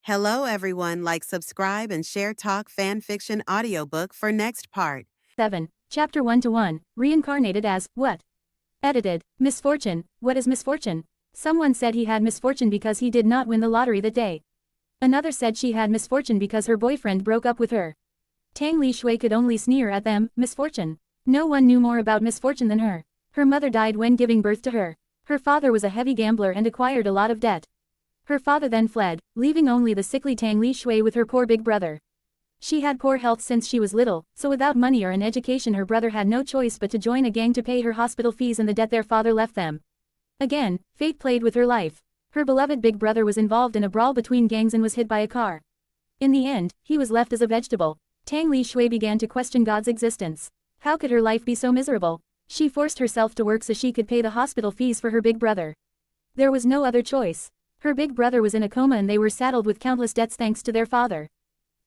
Hello everyone, like, subscribe and share Talk Fan Fiction audiobook for next part. 7. Chapter 1-1, Reincarnated as, what? Edited, Misfortune, what is misfortune? Someone said he had misfortune because he did not win the lottery that day. Another said she had misfortune because her boyfriend broke up with her. Tang Li Xue could only sneer at them, misfortune. No one knew more about misfortune than her. Her mother died when giving birth to her. Her father was a heavy gambler and acquired a lot of debt. Her father then fled, leaving only the sickly Tang Li Xue with her poor big brother. She had poor health since she was little, so without money or an education her brother had no choice but to join a gang to pay her hospital fees and the debt their father left them. Again, fate played with her life. Her beloved big brother was involved in a brawl between gangs and was hit by a car. In the end, he was left as a vegetable. Tang Li Xue began to question God's existence. How could her life be so miserable? She forced herself to work so she could pay the hospital fees for her big brother. There was no other choice. Her big brother was in a coma and they were saddled with countless debts thanks to their father.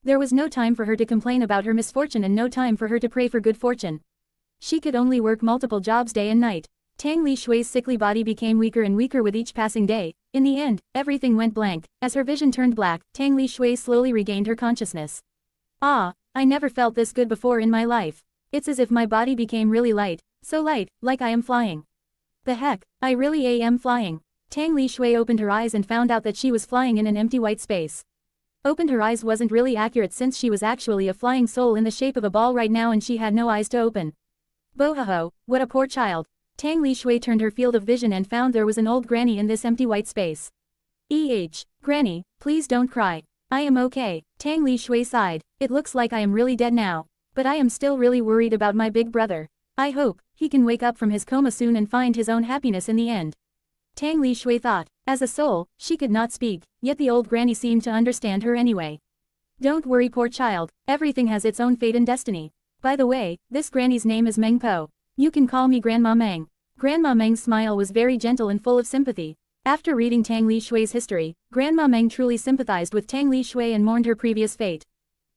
There was no time for her to complain about her misfortune and no time for her to pray for good fortune. She could only work multiple jobs day and night. Tang Li Xue's sickly body became weaker and weaker with each passing day. In the end, everything went blank. As her vision turned black, Tang Li Xue slowly regained her consciousness. Ah, I never felt this good before in my life. It's as if my body became really light, so light, like I am flying. The heck, I really am flying. Tang Li Xue opened her eyes and found out that she was flying in an empty white space. Opened her eyes wasn't really accurate since she was actually a flying soul in the shape of a ball right now and she had no eyes to open. Bohoho, what a poor child. Tang Li Xue turned her field of vision and found there was an old granny in this empty white space. Granny, please don't cry. I am okay. Tang Li Xue sighed. It looks like I am really dead now. But I am still really worried about my big brother. I hope he can wake up from his coma soon and find his own happiness in the end. Tang Li Xue thought. As a soul, she could not speak, yet the old granny seemed to understand her anyway. Don't worry, poor child, everything has its own fate and destiny. By the way, this granny's name is Meng Po. You can call me Grandma Meng. Grandma Meng's smile was very gentle and full of sympathy. After reading Tang Li Xue's history, Grandma Meng truly sympathized with Tang Li Xue and mourned her previous fate.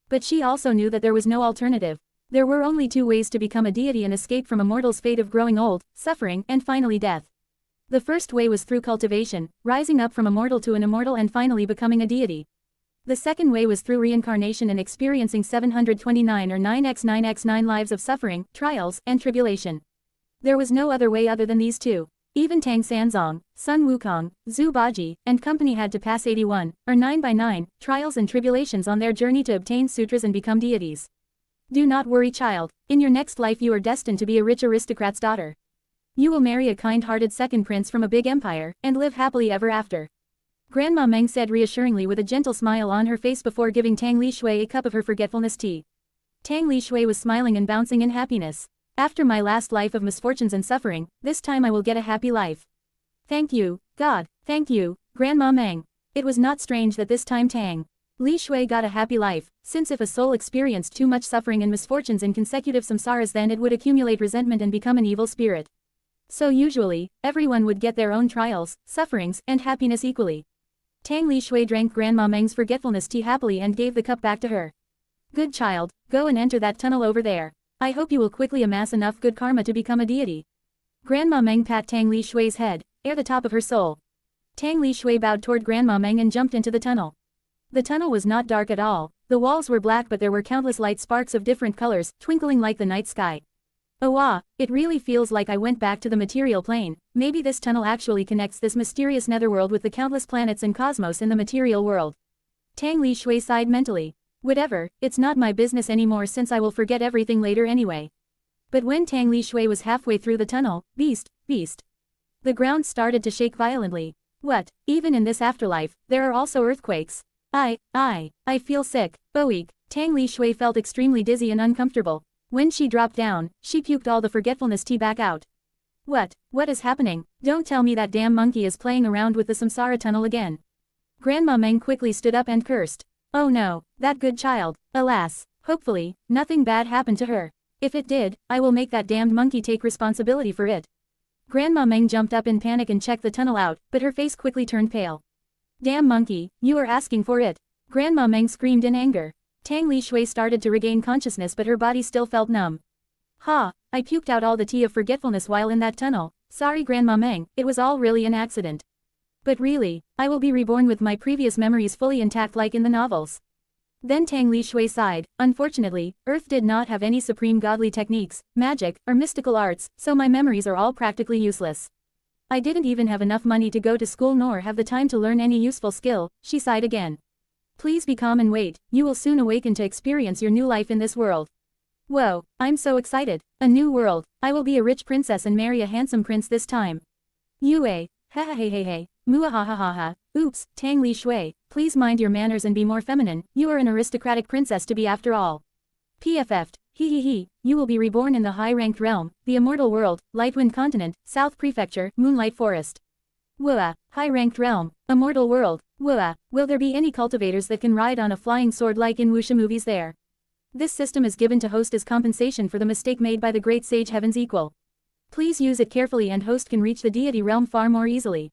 But she also knew that there was no alternative. There were only two ways to become a deity and escape from a mortal's fate of growing old, suffering, and finally death. The first way was through cultivation, rising up from a mortal to an immortal and finally becoming a deity. The second way was through reincarnation and experiencing 729 or 9x9x9 lives of suffering, trials, and tribulation. There was no other way other than these two. Even Tang Sanzong, Sun Wukong, Zhu Baji, and company had to pass 81, or 9x9, trials and tribulations on their journey to obtain sutras and become deities. Do not worry, child, in your next life you are destined to be a rich aristocrat's daughter. You will marry a kind-hearted second prince from a big empire, and live happily ever after. Grandma Meng said reassuringly with a gentle smile on her face before giving Tang Li Xue a cup of her forgetfulness tea. Tang Li Xue was smiling and bouncing in happiness. After my last life of misfortunes and suffering, this time I will get a happy life. Thank you, God, thank you, Grandma Meng. It was not strange that this time Tang Li Xue got a happy life, since if a soul experienced too much suffering and misfortunes in consecutive samsaras then it would accumulate resentment and become an evil spirit. So usually, everyone would get their own trials, sufferings, and happiness equally. Tang Li Xue drank Grandma Meng's forgetfulness tea happily and gave the cup back to her. Good child, go and enter that tunnel over there. I hope you will quickly amass enough good karma to become a deity. Grandma Meng pat Tang Li Xue's head, at the top of her soul. Tang Li Xue bowed toward Grandma Meng and jumped into the tunnel. The tunnel was not dark at all. The walls were black but there were countless light sparks of different colors, twinkling like the night sky. Oh wow, it really feels like I went back to the material plane. Maybe this tunnel actually connects this mysterious netherworld with the countless planets and cosmos in the material world. Tang Li Xue sighed mentally. Whatever, it's not my business anymore since I will forget everything later anyway. But when Tang Li Xue was halfway through the tunnel, beast. The ground started to shake violently. What, even in this afterlife, there are also earthquakes? I feel sick, weak. Tang Li Xue felt extremely dizzy and uncomfortable. When she dropped down, she puked all the forgetfulness tea back out. What is happening? Don't tell me that damn monkey is playing around with the samsara tunnel again. Grandma Meng quickly stood up and cursed. Oh no, that good child, alas, hopefully, nothing bad happened to her. If it did, I will make that damned monkey take responsibility for it. Grandma Meng jumped up in panic and checked the tunnel out, but her face quickly turned pale. Damn monkey, you are asking for it. Grandma Meng screamed in anger. Tang Li Xue started to regain consciousness but her body still felt numb. Ha, I puked out all the tea of forgetfulness while in that tunnel. Sorry Grandma Meng, it was all really an accident. But really, I will be reborn with my previous memories fully intact like in the novels. Then Tang Li Xue sighed. Unfortunately, Earth did not have any supreme godly techniques, magic, or mystical arts, so my memories are all practically useless. I didn't even have enough money to go to school nor have the time to learn any useful skill, she sighed again. Please be calm and wait, you will soon awaken to experience your new life in this world. Whoa, I'm so excited. A new world, I will be a rich princess and marry a handsome prince this time. Yue, ha ha hey hey hey, muahahaha, oops, Tang Li Xue, please mind your manners and be more feminine, you are an aristocratic princess to be after all. PFF'd, he, you will be reborn in the high-ranked realm, the Immortal World, Lightwind Continent, South Prefecture, Moonlight Forest. Whoa, high-ranked realm, Immortal World, whoa, will there be any cultivators that can ride on a flying sword like in wuxia movies there? This system is given to host as compensation for the mistake made by the great sage Heaven's Equal. Please use it carefully and host can reach the deity realm far more easily.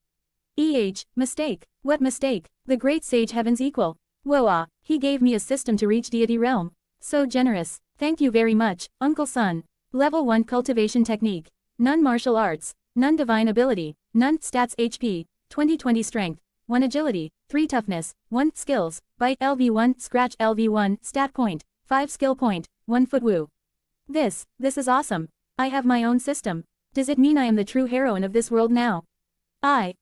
Mistake. What mistake? The great sage Heaven's Equal. Whoa, he gave me a system to reach deity realm. So generous. Thank you very much, Uncle Sun. Level 1 cultivation technique. None martial arts. None divine ability. None stats HP. 20 strength. 1 agility. 3 toughness. 1 skills. Bite LV1 scratch LV1 stat point. 5 skill point. 1 foot woo. This is awesome. I have my own system. Does it mean I am the true heroine of this world now? I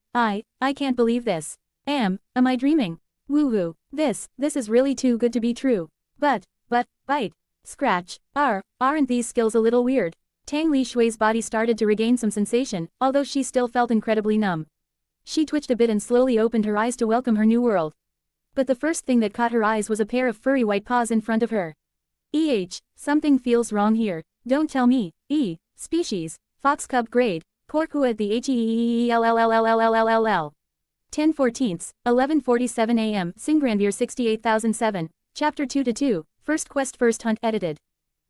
can't believe this. Am I dreaming? Woo-woo. This is really too good to be true. But, bite. Scratch. Aren't these skills a little weird? Tang Li Xue's body started to regain some sensation, although she still felt incredibly numb. She twitched a bit and slowly opened her eyes to welcome her new world. But the first thing that caught her eyes was a pair of furry white paws in front of her. Something feels wrong here. Don't tell me. Species. Fox cub grade. Porkua at the HEELLLLLLLLL. 10/14, 11:47 a.m. Singrandveer 68007. Chapter 2-2. First quest first hunt edited.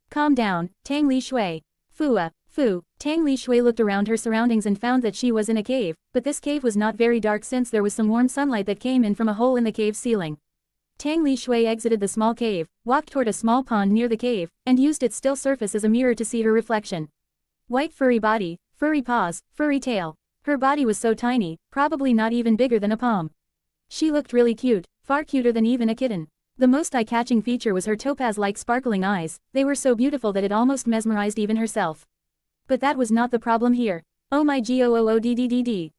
Calm down, Tang Li Xue. Fu. Tang Li Xue looked around her surroundings and found that she was in a cave, but this cave was not very dark since there was some warm sunlight that came in from a hole in the cave ceiling. Tang Li Xue exited the small cave, walked toward a small pond near the cave, and used its still surface as a mirror to see her reflection. White furry body, furry paws, furry tail. Her body was so tiny, probably not even bigger than a palm. She looked really cute, far cuter than even a kitten. The most eye-catching feature was her topaz-like sparkling eyes, they were so beautiful that it almost mesmerized even herself. But that was not the problem here. Oh my goodddd.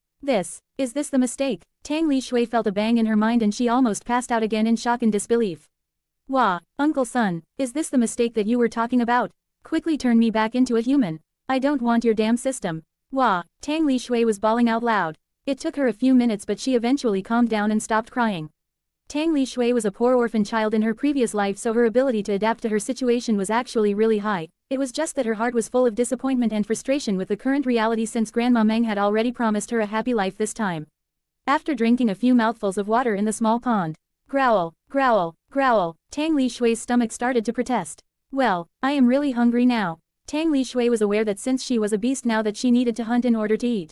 Is this the mistake? Tang Li Xue felt a bang in her mind and she almost passed out again in shock and disbelief. Wah, Uncle Sun, is this the mistake that you were talking about? Quickly turn me back into a human. I don't want your damn system. Wah, Tang Li Xue was bawling out loud. It took her a few minutes but she eventually calmed down and stopped crying. Tang Li Xue was a poor orphan child in her previous life so her ability to adapt to her situation was actually really high. It was just that her heart was full of disappointment and frustration with the current reality since Grandma Meng had already promised her a happy life this time. After drinking a few mouthfuls of water in the small pond, growl, Tang Li Xue's stomach started to protest. Well, I am really hungry now. Tang Li Xue was aware that since she was a beast now that she needed to hunt in order to eat.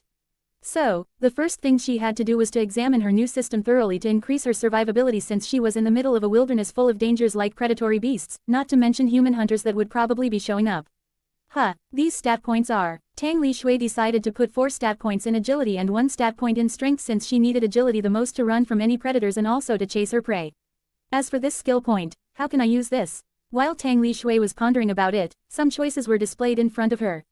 So, the first thing she had to do was to examine her new system thoroughly to increase her survivability since she was in the middle of a wilderness full of dangers like predatory beasts, not to mention human hunters that would probably be showing up. These stat points are. Tang Li Xue decided to put 4 stat points in agility and 1 stat point in strength since she needed agility the most to run from any predators and also to chase her prey. As for this skill point, how can I use this? While Tang Li Xue was pondering about it, some choices were displayed in front of her.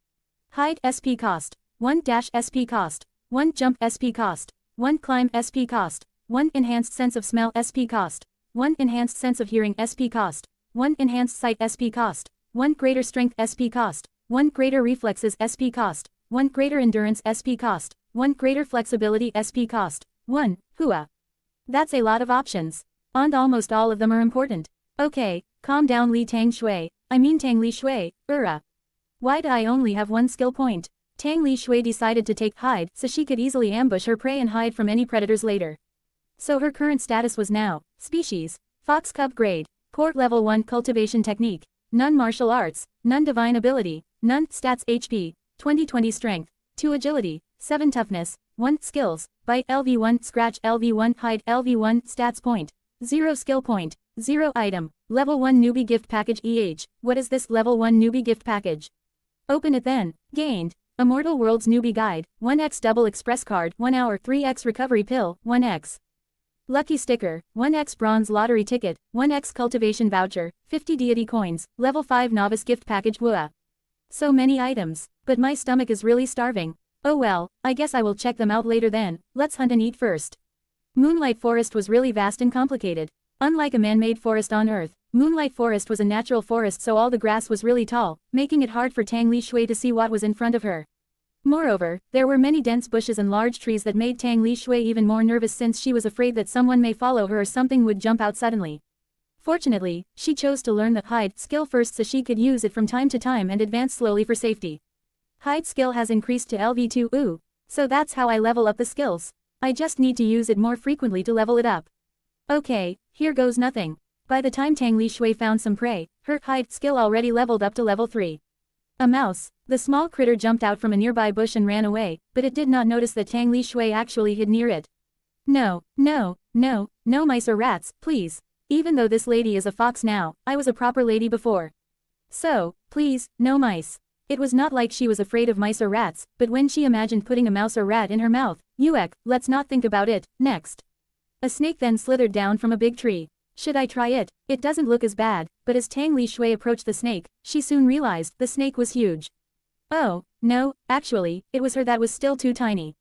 Hide SP cost. 1 dash SP cost. 1 jump SP cost. 1 climb SP cost. 1 enhanced sense of smell SP cost. 1 enhanced sense of hearing SP cost. 1 enhanced sight SP cost. 1 greater strength SP cost. 1 greater reflexes SP cost. 1 greater endurance SP cost. 1 greater flexibility SP cost. 1 hua. That's a lot of options. And almost all of them are important. Okay, calm down Tang Li Xue, Why do I only have 1 skill point? Tang Li Xue decided to take hide so she could easily ambush her prey and hide from any predators later. So her current status was now, species, Fox Cub grade, Court level 1 cultivation technique, none martial arts, none divine ability, none stats HP, 20 strength, 2 agility, 7 toughness, 1 skills, bite LV1 scratch LV1 hide LV1 stats point, 0 skill point, 0 item, level 1 newbie gift package What is this level 1 newbie gift package? Open it then. Gained. Immortal World's newbie guide, 1x double express card, 1 hour 3x recovery pill, 1x. Lucky sticker, 1x bronze lottery ticket, 1x cultivation voucher, 50 deity coins, level 5 novice gift package wua. So many items, but my stomach is really starving. Oh well, I guess I will check them out later then, let's hunt and eat first. Moonlight Forest was really vast and complicated. Unlike a man-made forest on Earth, Moonlight Forest was a natural forest, so all the grass was really tall, making it hard for Tang Li Xue to see what was in front of her. Moreover, there were many dense bushes and large trees that made Tang Li Xue even more nervous, since she was afraid that someone may follow her or something would jump out suddenly. Fortunately, she chose to learn the hide skill first so she could use it from time to time and advance slowly for safety. Hide skill has increased to LV2, ooh. So that's how I level up the skills. I just need to use it more frequently to level it up. Okay, here goes nothing. By the time Tang Li Xue found some prey, her hide skill already leveled up to level 3. A mouse. The small critter jumped out from a nearby bush and ran away, but it did not notice that Tang Li Xue actually hid near it. No, no, no, no mice or rats, please. Even though this lady is a fox now, I was a proper lady before. So, please, no mice. It was not like she was afraid of mice or rats, but when she imagined putting a mouse or rat in her mouth, let's not think about it. Next. A snake then slithered down from a big tree. Should I try it? It doesn't look as bad, but as Tang Li Xue approached the snake, she soon realized the snake was huge. Oh, no, actually, it was her that was still too tiny.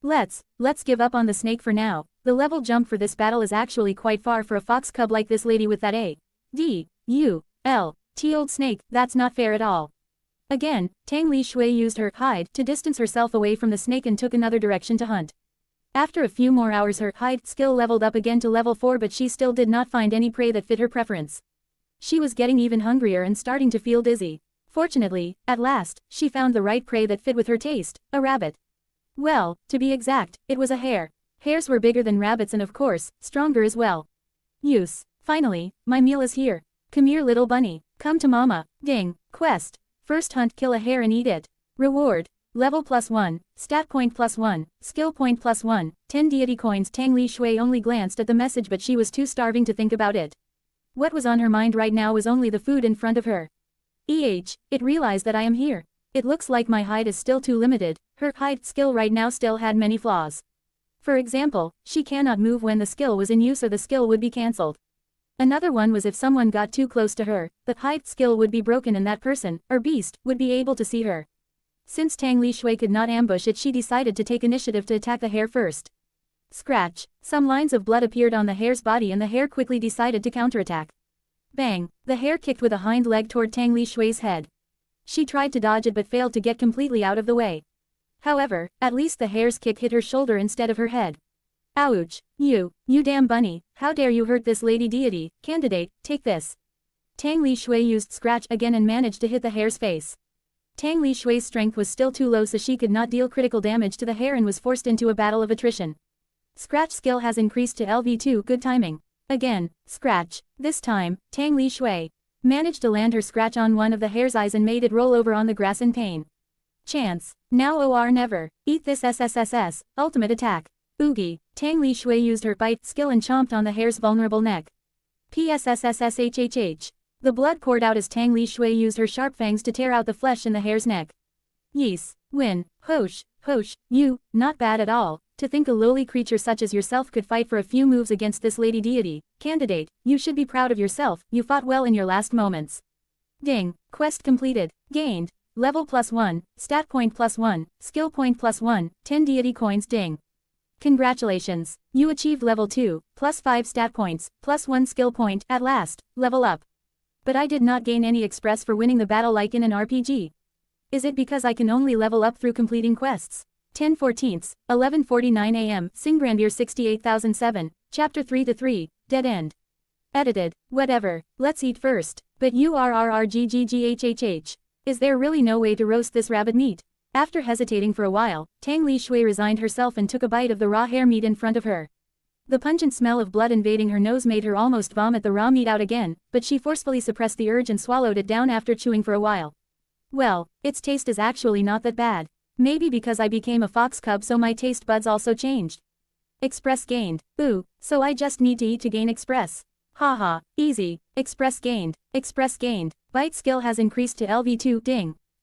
Let's give up on the snake for now. The level jump for this battle is actually quite far for a fox cub like this lady with that A-D-U-L-T old snake, that's not fair at all. Again, Tang Li Xue used her hide to distance herself away from the snake and took another direction to hunt. After a few more hours, her hide skill leveled up again to level 4, but she still did not find any prey that fit her preference. She was getting even hungrier and starting to feel dizzy. Fortunately, at last, she found the right prey that fit with her taste, a rabbit. Well, to be exact, it was a hare. Hares were bigger than rabbits and of course, stronger as well. Finally, my meal is here. Come here, little bunny. Come to mama. Ding. Quest. First hunt, kill a hare and eat it. Reward. Level +1, stat point +1, skill point +1, 10 deity coins. Tang Li Xue only glanced at the message, but she was too starving to think about it. What was on her mind right now was only the food in front of her. It realized that I am here. It looks like my hide is still too limited. Her hide skill right now still had many flaws. For example, she cannot move when the skill was in use or the skill would be cancelled. Another one was if someone got too close to her, the hide skill would be broken and that person, or beast, would be able to see her. Since Tang Li Xue could not ambush it, she decided to take initiative to attack the hare first. Scratch. Some lines of blood appeared on the hare's body and the hare quickly decided to counterattack. Bang. The hare kicked with a hind leg toward Tang Li Xue's head. She tried to dodge it but failed to get completely out of the way. However, at least the hare's kick hit her shoulder instead of her head. Ouch. You damn bunny, how dare you hurt this lady deity, candidate, take this. Tang Li Xue used scratch again and managed to hit the hare's face. Tang Li Xue's strength was still too low, so she could not deal critical damage to the hare and was forced into a battle of attrition. Scratch skill has increased to LV2, good timing. Again, scratch. This time, Tang Li Xue managed to land her scratch on one of the hare's eyes and made it roll over on the grass in pain. Chance. Now or never. Eat this SSSS, ultimate attack. Oogie. Tang Li Xue used her bite skill and chomped on the hare's vulnerable neck. PSSSSHHH. The blood poured out as Tang Li Xue used her sharp fangs to tear out the flesh in the hare's neck. Yes. Win. Hosh, you, not bad at all. To think a lowly creature such as yourself could fight for a few moves against this lady deity, candidate, you should be proud of yourself, you fought well in your last moments. Ding. Quest completed. Gained. Level +1, stat point +1, skill point +1, 10 deity coins. Ding. Congratulations. You achieved level 2, +5 stat points, +1 skill point, at last, level up. But I did not gain any express for winning the battle like in an RPG. Is it because I can only level up through completing quests? 10/14, 11:49 AM, Singgrandir 68007, Chapter 3-3, Dead End. Edited. Whatever, let's eat first. But URRRGGGHHH. Is there really no way to roast this rabbit meat? After hesitating for a while, Tang Li Xue resigned herself and took a bite of the raw hare meat in front of her. The pungent smell of blood invading her nose made her almost vomit the raw meat out again, but she forcefully suppressed the urge and swallowed it down after chewing for a while. Well, its taste is actually not that bad. Maybe because I became a fox cub so my taste buds also changed. Express gained. Ooh, so I just need to eat to gain express. Haha, easy. Express gained. Express gained. Bite skill has increased to LV2. Ding.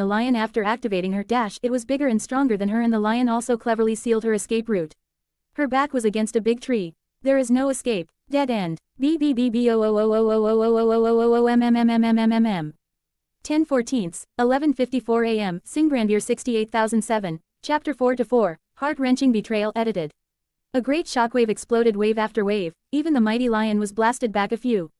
the lion after activating her dash. It was bigger and stronger than her, and the lion also cleverly sealed her escape route. Her back was against a big tree. There is no escape. Dead end. BBBB00000000000MMMMMMMM. 10/14, 11:54 a.m. Singbrandir 68007. Chapter 4-4. Heart-wrenching betrayal edited. A great shockwave exploded wave after wave. Even the mighty lion was blasted back a few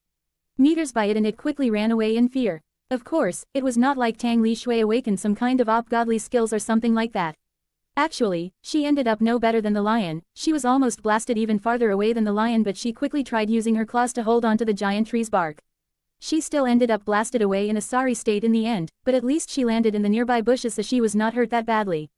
meters by it, and it quickly ran away in fear. Of course, it was not like Tang Li Xue awakened some kind of godly skills or something like that. Actually, she ended up no better than the lion. She was almost blasted even farther away than the lion, but she quickly tried using her claws to hold onto the giant tree's bark. She still ended up blasted away in a sorry state in the end, but at least she landed in the nearby bushes, so she was not hurt that badly.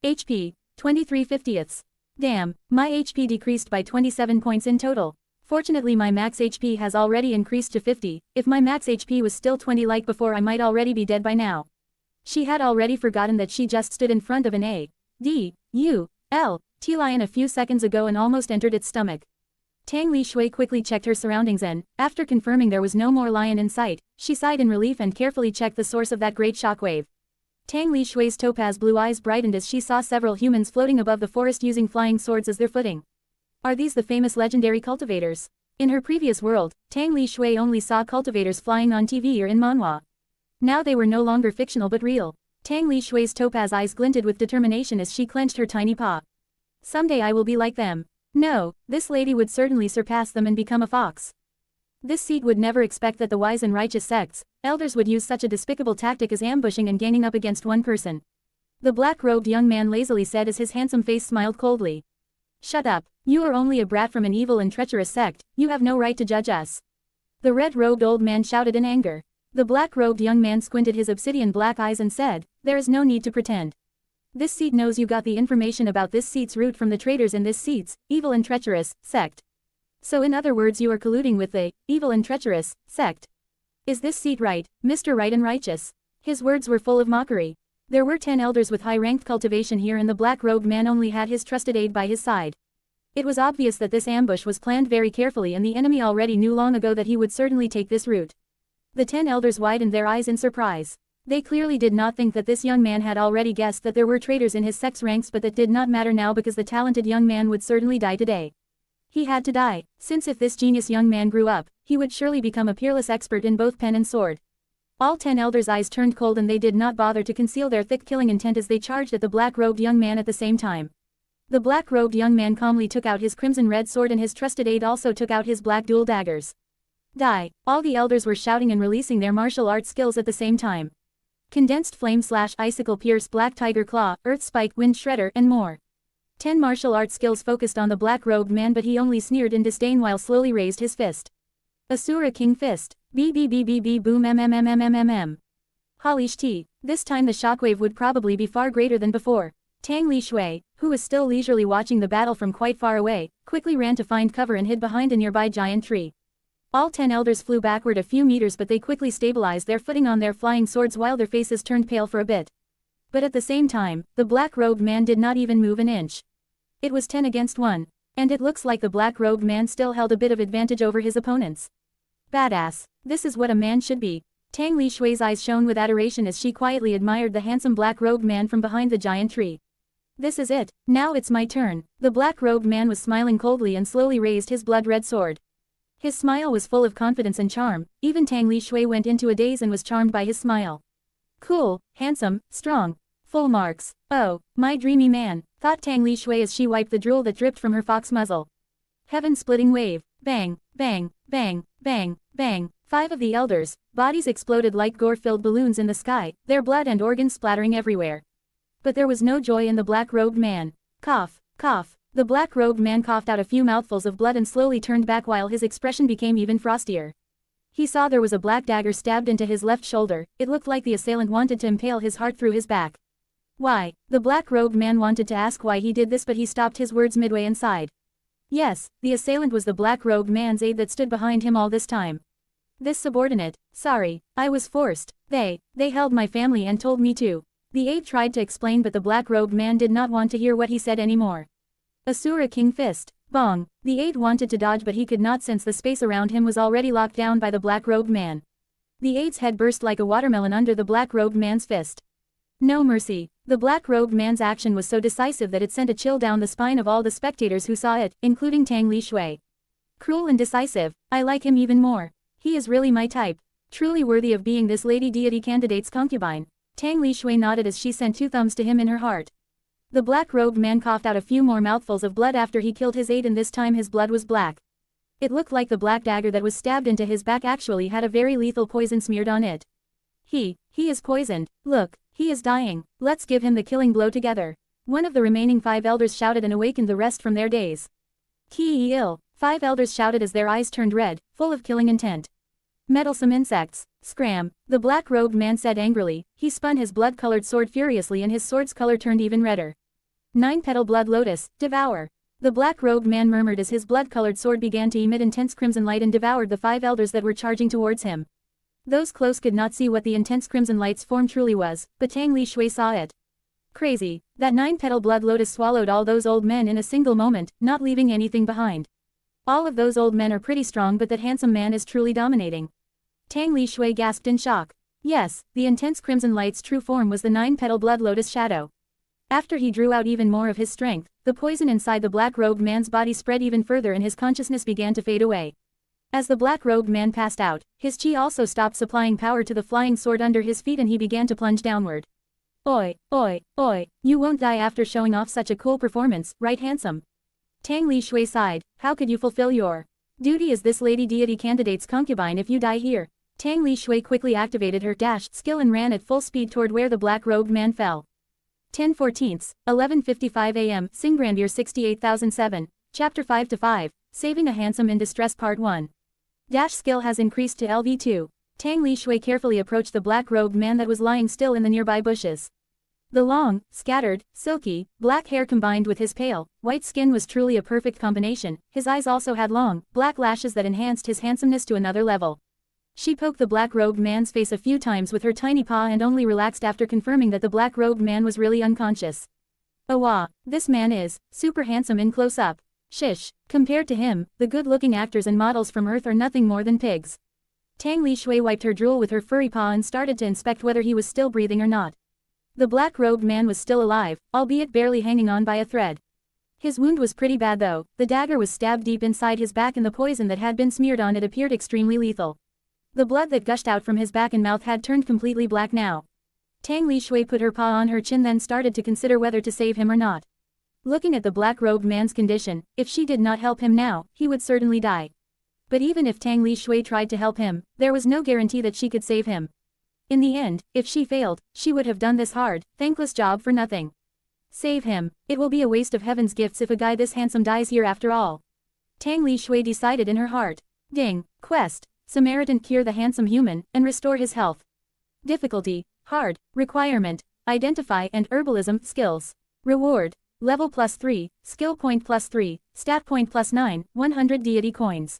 HP, 23/50ths. Damn, my HP decreased by 27 points in total. Fortunately my max HP has already increased to 50, if my max HP was still 20 like before I might already be dead by now. She had already forgotten that she just stood in front of an A-D-U-L-T lion a few seconds ago and almost entered its stomach. Tang Li Xue quickly checked her surroundings and, after confirming there was no more lion in sight, she sighed in relief and carefully checked the source of that great shockwave. Tang Li Xue's topaz blue eyes brightened as she saw several humans floating above the forest using flying swords as their footing. Are these the famous legendary cultivators? In her previous world, Tang Li Xue only saw cultivators flying on TV or in Manhwa. Now they were no longer fictional but real. Tang Li Xue's topaz eyes glinted with determination as she clenched her tiny paw. Someday I will be like them. No, this lady would certainly surpass them and become a fox. This seed would never expect that the wise and righteous sects, elders would use such a despicable tactic as ambushing and ganging up against one person. The black-robed young man lazily said as his handsome face smiled coldly. Shut up, you are only a brat from an evil and treacherous sect, you have no right to judge us. The red-robed old man shouted in anger. The black-robed young man squinted his obsidian black eyes and said, there is no need to pretend. This seed knows you got the information about this seed's root from the traders in this seed's evil and treacherous sect. So in other words you are colluding with the evil and treacherous sect. Is this seed right, Mr. Right and Righteous? His words were full of mockery. There were 10 elders with high-ranked cultivation here and the black-robed man only had his trusted aide by his side. It was obvious that this ambush was planned very carefully and the enemy already knew long ago that he would certainly take this route. The 10 elders widened their eyes in surprise. They clearly did not think that this young man had already guessed that there were traitors in his sect's ranks, but that did not matter now because the talented young man would certainly die today. He had to die, since if this genius young man grew up, he would surely become a peerless expert in both pen and sword. All 10 elders' eyes turned cold and they did not bother to conceal their thick killing intent as they charged at the black-robed young man at the same time. The black-robed young man calmly took out his crimson-red sword and his trusted aide also took out his black dual daggers. Die! All the elders were shouting and releasing their martial arts skills at the same time. Condensed flame slash icicle pierce black tiger claw, earth spike wind shredder and more. 10 martial arts skills focused on the black-robed man but he only sneered in disdain while slowly raised his fist. Assura King Fist. BBBBB boom mmmmmmmm. Halish T. This time the shockwave would probably be far greater than before. Tang Li Xue, who was still leisurely watching the battle from quite far away, quickly ran to find cover and hid behind a nearby giant tree. All 10 elders flew backward a few meters but they quickly stabilized their footing on their flying swords while their faces turned pale for a bit. But at the same time, the black-robed man did not even move an inch. It was 10 against 1. And it looks like the black-robed man still held a bit of advantage over his opponents. Badass. This is what a man should be. Tang Li Xue's eyes shone with adoration as she quietly admired the handsome black-robed man from behind the giant tree. This is it, now it's my turn. The black-robed man was smiling coldly and slowly raised his blood-red sword. His smile was full of confidence and charm, even Tang Li Xue went into a daze and was charmed by his smile. Cool, handsome, strong. Full marks. Oh, my dreamy man, thought Tang Li Xue as she wiped the drool that dripped from her fox muzzle. Heaven-splitting wave. Bang, bang, bang, bang, bang. 5 of the elders' bodies exploded like gore-filled balloons in the sky, their blood and organs splattering everywhere. But there was no joy in the black-robed man. Cough, cough. The black-robed man coughed out a few mouthfuls of blood and slowly turned back while his expression became even frostier. He saw there was a black dagger stabbed into his left shoulder. It looked like the assailant wanted to impale his heart through his back. Why? The black-robed man wanted to ask why he did this but he stopped his words midway and sighed. Yes, the assailant was the black-robed man's aide that stood behind him all this time. This subordinate, sorry, I was forced, they held my family and told me to. The aide tried to explain but the black-robed man did not want to hear what he said anymore. Assura King Fist. Bong. The aide wanted to dodge but he could not since the space around him was already locked down by the black-robed man. The aide's head burst like a watermelon under the black-robed man's fist. No mercy. The black-robed man's action was so decisive that it sent a chill down the spine of all the spectators who saw it, including Tang Li Xue. Cruel and decisive, I like him even more. He is really my type. Truly worthy of being this lady deity candidate's concubine. Tang Li Xue nodded as she sent 2 thumbs to him in her heart. The black-robed man coughed out a few more mouthfuls of blood after he killed his aide, and this time his blood was black. It looked like the black dagger that was stabbed into his back actually had a very lethal poison smeared on it. He is poisoned. Look, he is dying. Let's give him the killing blow together. One of the remaining 5 elders shouted and awakened the rest from their daze. Ki ill. 5 elders shouted as their eyes turned red, full of killing intent. Meddlesome insects. Scram, the black-robed man said angrily. He spun his blood-colored sword furiously and his sword's color turned even redder. 9-petal blood lotus, devour. The black-robed man murmured as his blood-colored sword began to emit intense crimson light and devoured the 5 elders that were charging towards him. Those close could not see what the intense crimson light's form truly was, but Tang Li Xue saw it. Crazy, that 9-petal blood lotus swallowed all those old men in a single moment, not leaving anything behind. All of those old men are pretty strong, but that handsome man is truly dominating. Tang Li Xue gasped in shock. Yes, the intense crimson light's true form was the 9-petal blood lotus shadow. After he drew out even more of his strength, the poison inside the black-robed man's body spread even further and his consciousness began to fade away. As the black-robed man passed out, his chi also stopped supplying power to the flying sword under his feet and he began to plunge downward. Oi, oi, oi, you won't die after showing off such a cool performance, right handsome? Tang Li Xue sighed. How could you fulfill your duty as this lady deity candidate's concubine if you die here? Tang Li Xue quickly activated her dash skill and ran at full speed toward where the black-robed man fell. 10/14, 11:55 a.m. Singrandeur 68007, Chapter 5-5, Saving a Handsome in Distress Part 1. Dash skill has increased to LV2. Tang Li Xue carefully approached the black-robed man that was lying still in the nearby bushes. The long, scattered, silky, black hair combined with his pale, white skin was truly a perfect combination. His eyes also had long, black lashes that enhanced his handsomeness to another level. She poked the black-robed man's face a few times with her tiny paw and only relaxed after confirming that the black-robed man was really unconscious. Oh wow, this man is super handsome in close-up. Shish, compared to him, the good-looking actors and models from Earth are nothing more than pigs. Tang Li Xue wiped her drool with her furry paw and started to inspect whether he was still breathing or not. The black-robed man was still alive, albeit barely hanging on by a thread. His wound was pretty bad though. The dagger was stabbed deep inside his back and the poison that had been smeared on it appeared extremely lethal. The blood that gushed out from his back and mouth had turned completely black now. Tang Li Xue put her paw on her chin then started to consider whether to save him or not. Looking at the black-robed man's condition, if she did not help him now, he would certainly die. But even if Tang Li Xue tried to help him, there was no guarantee that she could save him. In the end, if she failed, she would have done this hard, thankless job for nothing. Save him. It will be a waste of heaven's gifts if a guy this handsome dies here after all. Tang Li Xue decided in her heart. Ding. Quest. Samaritan cure the handsome human, and restore his health. Difficulty. Hard. Requirement. Identify and herbalism skills. Reward. Level +3, skill point +3, stat point +9, 100 deity coins.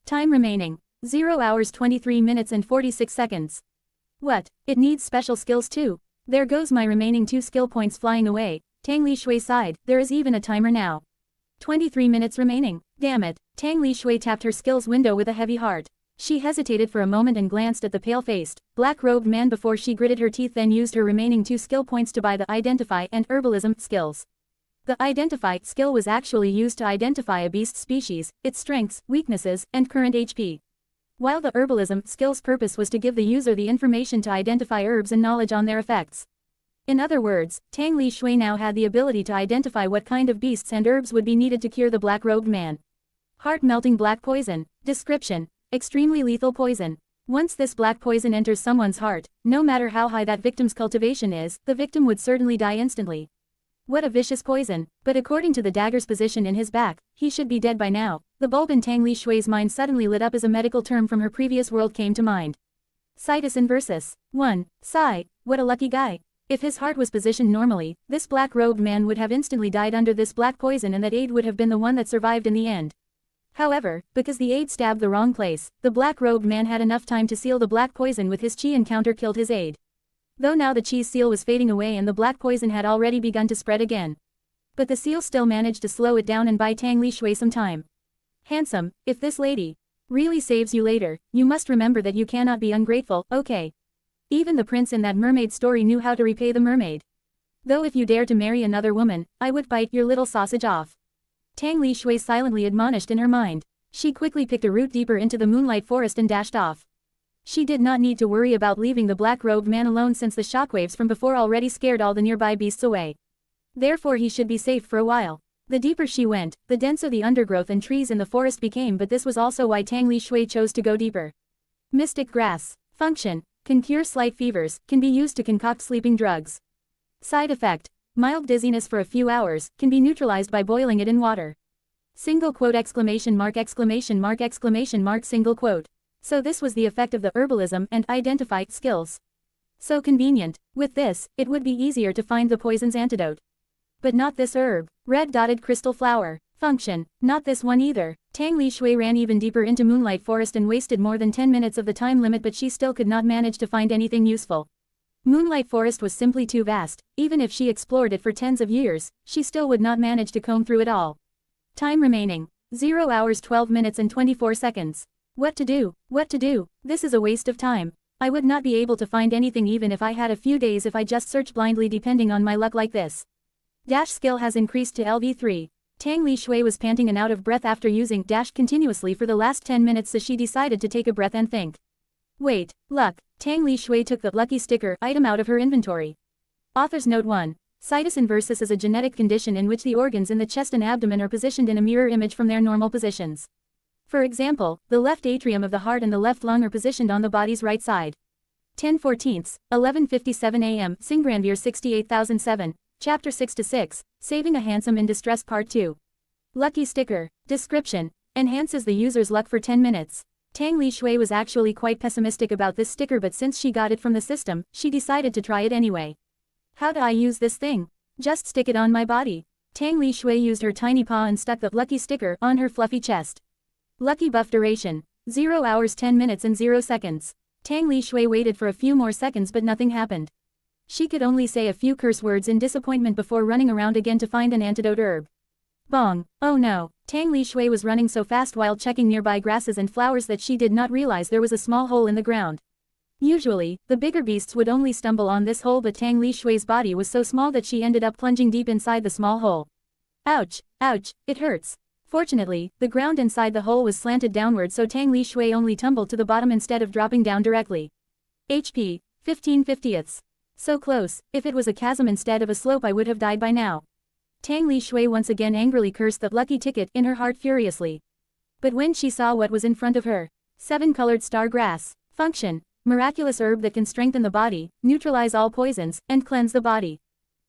Time remaining. 0 hours 23 minutes and 46 seconds. What? It needs special skills too. There goes my remaining 2 skill points flying away. Tang Li Xue sighed. There is even a timer now. 23 minutes remaining. Damn it. Tang Li Xue tapped her skills window with a heavy heart. She hesitated for a moment and glanced at the pale-faced, black-robed man before she gritted her teeth, then used her remaining 2 skill points to buy the Identify and Herbalism skills. The Identify skill was actually used to identify a beast's species, its strengths, weaknesses, and current HP. While the Herbalism skill's purpose was to give the user the information to identify herbs and knowledge on their effects. In other words, Tang Li Xue now had the ability to identify what kind of beasts and herbs would be needed to cure the black-robed man. Heart-melting black poison. Description. Extremely lethal poison. Once this black poison enters someone's heart, no matter how high that victim's cultivation is, the victim would certainly die instantly. What a vicious poison, but according to the dagger's position in his back, he should be dead by now. The bulb in Tang Li Xue's mind suddenly lit up as a medical term from her previous world came to mind. Situs inversus. 1. Sigh, what a lucky guy. If his heart was positioned normally, this black-robed man would have instantly died under this black poison and that aide would have been the one that survived in the end. However, because the aide stabbed the wrong place, the black-robed man had enough time to seal the black poison with his chi and counter-killed his aide. Though now the chi's seal was fading away and the black poison had already begun to spread again. But the seal still managed to slow it down and buy Tang Li Xue some time. Handsome, if this lady really saves you later, you must remember that you cannot be ungrateful, okay? Even the prince in that mermaid story knew how to repay the mermaid. Though if you dare to marry another woman, I would bite your little sausage off. Tang Li Xue silently admonished in her mind. She quickly picked a route deeper into the moonlight forest and dashed off. She did not need to worry about leaving the black-robed man alone since the shockwaves from before already scared all the nearby beasts away. Therefore he should be safe for a while. The deeper she went, the denser the undergrowth and trees in the forest became, but this was also why Tang Li Xue chose to go deeper. Mystic grass. Function. Can cure slight fevers, can be used to concoct sleeping drugs. Side effect. Mild dizziness for a few hours, can be neutralized by boiling it in water. Single quote exclamation mark exclamation mark exclamation mark single quote. So this was the effect of the herbalism and identify skills. So convenient. With this, it would be easier to find the poison's antidote. But not this herb. Red dotted crystal flower. Function. Not this one either. Tang Li Xue ran even deeper into Moonlight Forest and wasted more than 10 minutes of the time limit, but she still could not manage to find anything useful. Moonlight Forest was simply too vast. Even if she explored it for tens of years, she still would not manage to comb through it all. Time remaining. 0 hours 12 minutes and 24 seconds. What to do? What to do? This is a waste of time. I would not be able to find anything even if I had a few days if I just searched blindly depending on my luck like this. Dash skill has increased to LV3. Tang Li Xue was panting and out of breath after using dash continuously for the last 10 minutes, so she decided to take a breath and think. Wait, luck. Tang Li Xue took the lucky sticker item out of her inventory. Author's Note 1. Situs inversus is a genetic condition in which the organs in the chest and abdomen are positioned in a mirror image from their normal positions. For example, the left atrium of the heart and the left lung are positioned on the body's right side. 10/14, 11:57 a.m. Singranveer 68007. Chapter 6-6, Saving a Handsome in Distress Part 2. Lucky Sticker. Description. Enhances the user's luck for 10 minutes. Tang Li Xue was actually quite pessimistic about this sticker, but since she got it from the system, she decided to try it anyway. How do I use this thing? Just stick it on my body. Tang Li Xue used her tiny paw and stuck the lucky sticker on her fluffy chest. Lucky buff duration. 0 hours 10 minutes and 0 seconds. Tang Li Xue waited for a few more seconds, but nothing happened. She could only say a few curse words in disappointment before running around again to find an antidote herb. Bong. Oh no. Tang Li Xue was running so fast while checking nearby grasses and flowers that she did not realize there was a small hole in the ground. Usually, the bigger beasts would only stumble on this hole, but Tang Li Xue's body was so small that she ended up plunging deep inside the small hole. Ouch, ouch, it hurts. Fortunately, the ground inside the hole was slanted downward, so Tang Li Xue only tumbled to the bottom instead of dropping down directly. HP. 15/50. So close. If it was a chasm instead of a slope, I would have died by now. Tang Li Xue once again angrily cursed the lucky ticket in her heart furiously. But when she saw what was in front of her, 7-colored star grass. Function. Miraculous herb that can strengthen the body, neutralize all poisons, and cleanse the body.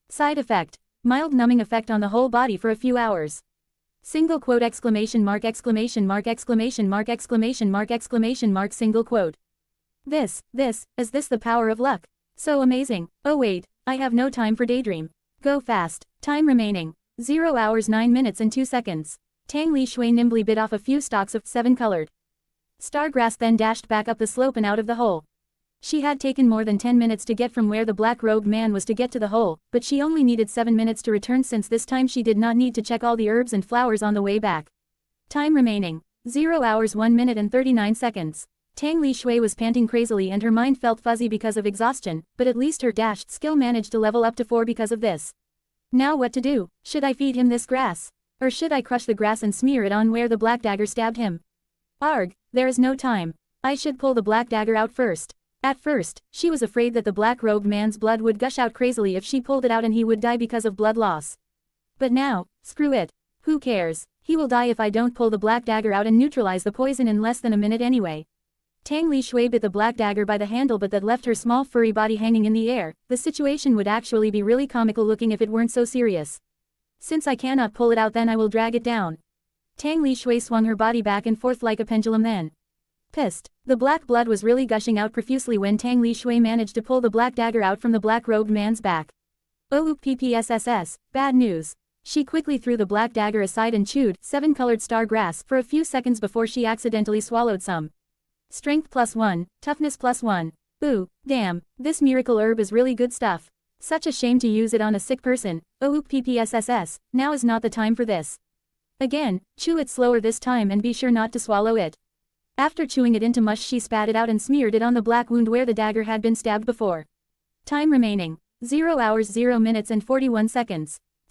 Side effect. Mild numbing effect on the whole body for a few hours. Single quote exclamation mark exclamation mark exclamation mark exclamation mark exclamation mark single quote. Is this the power of luck? So amazing. Oh wait, I have no time for daydream. Go fast. Time remaining. 0 hours 9 minutes and 2 seconds. Tang Li Xue nimbly bit off a few stalks of 7-colored stargrass, then dashed back up the slope and out of the hole. She had taken more than 10 minutes to get from where the black-robed man was to get to the hole, but she only needed 7 minutes to return, since this time she did not need to check all the herbs and flowers on the way back. Time remaining. 0 hours 1 minute and 39 seconds. Tang Li Xue was panting crazily and her mind felt fuzzy because of exhaustion, but at least her dashed skill managed to level up to 4 because of this. Now what to do? Should I feed him this grass? Or should I crush the grass and smear it on where the black dagger stabbed him? Arg, there is no time. I should pull the black dagger out first. At first, she was afraid that the black-robed man's blood would gush out crazily if she pulled it out and he would die because of blood loss. But now, screw it. Who cares? He will die if I don't pull the black dagger out and neutralize the poison in less than a minute anyway. Tang Li Xue bit the black dagger by the handle, but that left her small furry body hanging in the air. The situation would actually be really comical looking if it weren't so serious. Since I cannot pull it out, then I will drag it down. Tang Li Xue swung her body back and forth like a pendulum then. Pissed. The black blood was really gushing out profusely when Tang Li Xue managed to pull the black dagger out from the black-robed man's back. Oh PPSSS, bad news. She quickly threw the black dagger aside and chewed 7-colored star grass for a few seconds before she accidentally swallowed some. Strength +1, toughness +1. Ooh, damn, this miracle herb is really good stuff. Such a shame to use it on a sick person. Oh PPSSS, now is not the time for this. Again, chew it slower this time and be sure not to swallow it. After chewing it into mush, she spat it out and smeared it on the black wound where the dagger had been stabbed before. Time remaining. 0 hours 0 minutes and 41 seconds.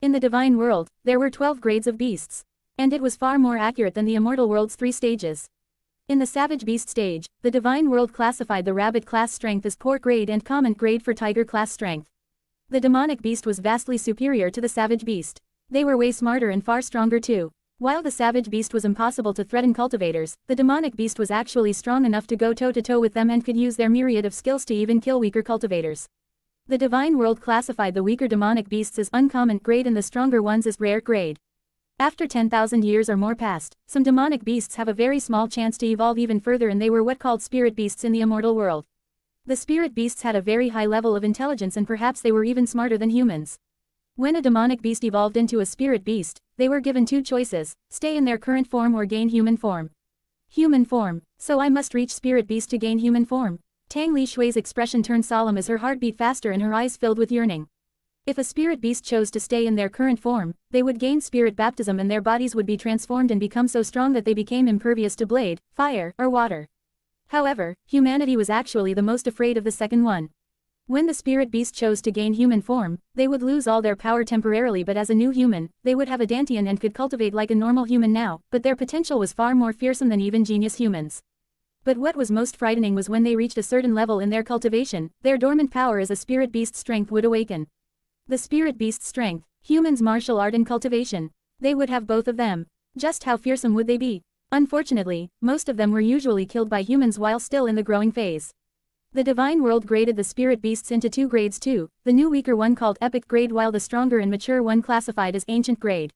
In the divine world, there were 12 grades of beasts. And it was far more accurate than the immortal world's 3 stages. In the savage beast stage, the divine world classified the rabbit class strength as poor grade and common grade for tiger class strength. The demonic beast was vastly superior to the savage beast. They were way smarter and far stronger too. While the savage beast was impossible to threaten cultivators, the demonic beast was actually strong enough to go toe-to-toe with them and could use their myriad of skills to even kill weaker cultivators. The divine world classified the weaker demonic beasts as uncommon grade and the stronger ones as rare grade. After 10,000 years or more passed, some demonic beasts have a very small chance to evolve even further, and they were what called spirit beasts in the immortal world. The spirit beasts had a very high level of intelligence and perhaps they were even smarter than humans. When a demonic beast evolved into a spirit beast, they were given 2 choices, stay in their current form or gain human form. Human form. So I must reach spirit beast to gain human form. Tang Li Xue's expression turned solemn as her heart beat faster and her eyes filled with yearning. If a spirit beast chose to stay in their current form, they would gain spirit baptism and their bodies would be transformed and become so strong that they became impervious to blade, fire, or water. However, humanity was actually the most afraid of the second one. When the spirit beast chose to gain human form, they would lose all their power temporarily, but as a new human, they would have a dantian and could cultivate like a normal human now, but their potential was far more fearsome than even genius humans. But what was most frightening was when they reached a certain level in their cultivation, their dormant power as a spirit beast's strength would awaken. The spirit beast's strength, humans' martial art and cultivation. They would have both of them. Just how fearsome would they be? Unfortunately, most of them were usually killed by humans while still in the growing phase. The divine world graded the spirit beasts into 2 grades too, the new weaker one called epic grade while the stronger and mature one classified as ancient grade.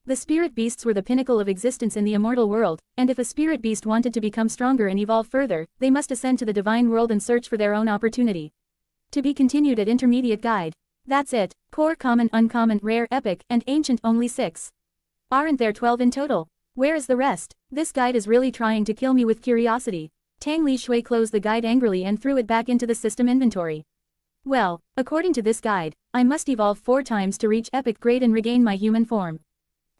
The spirit beasts were the pinnacle of existence in the immortal world, and if a spirit beast wanted to become stronger and evolve further, they must ascend to the divine world and search for their own opportunity. To be continued at intermediate guide. That's it, core, common, uncommon, rare, epic, and ancient only 6. Aren't there 12 in total? Where is the rest? This guide is really trying to kill me with curiosity. Tang Li Xue closed the guide angrily and threw it back into the system inventory. Well, according to this guide, I must evolve 4 times to reach epic grade and regain my human form.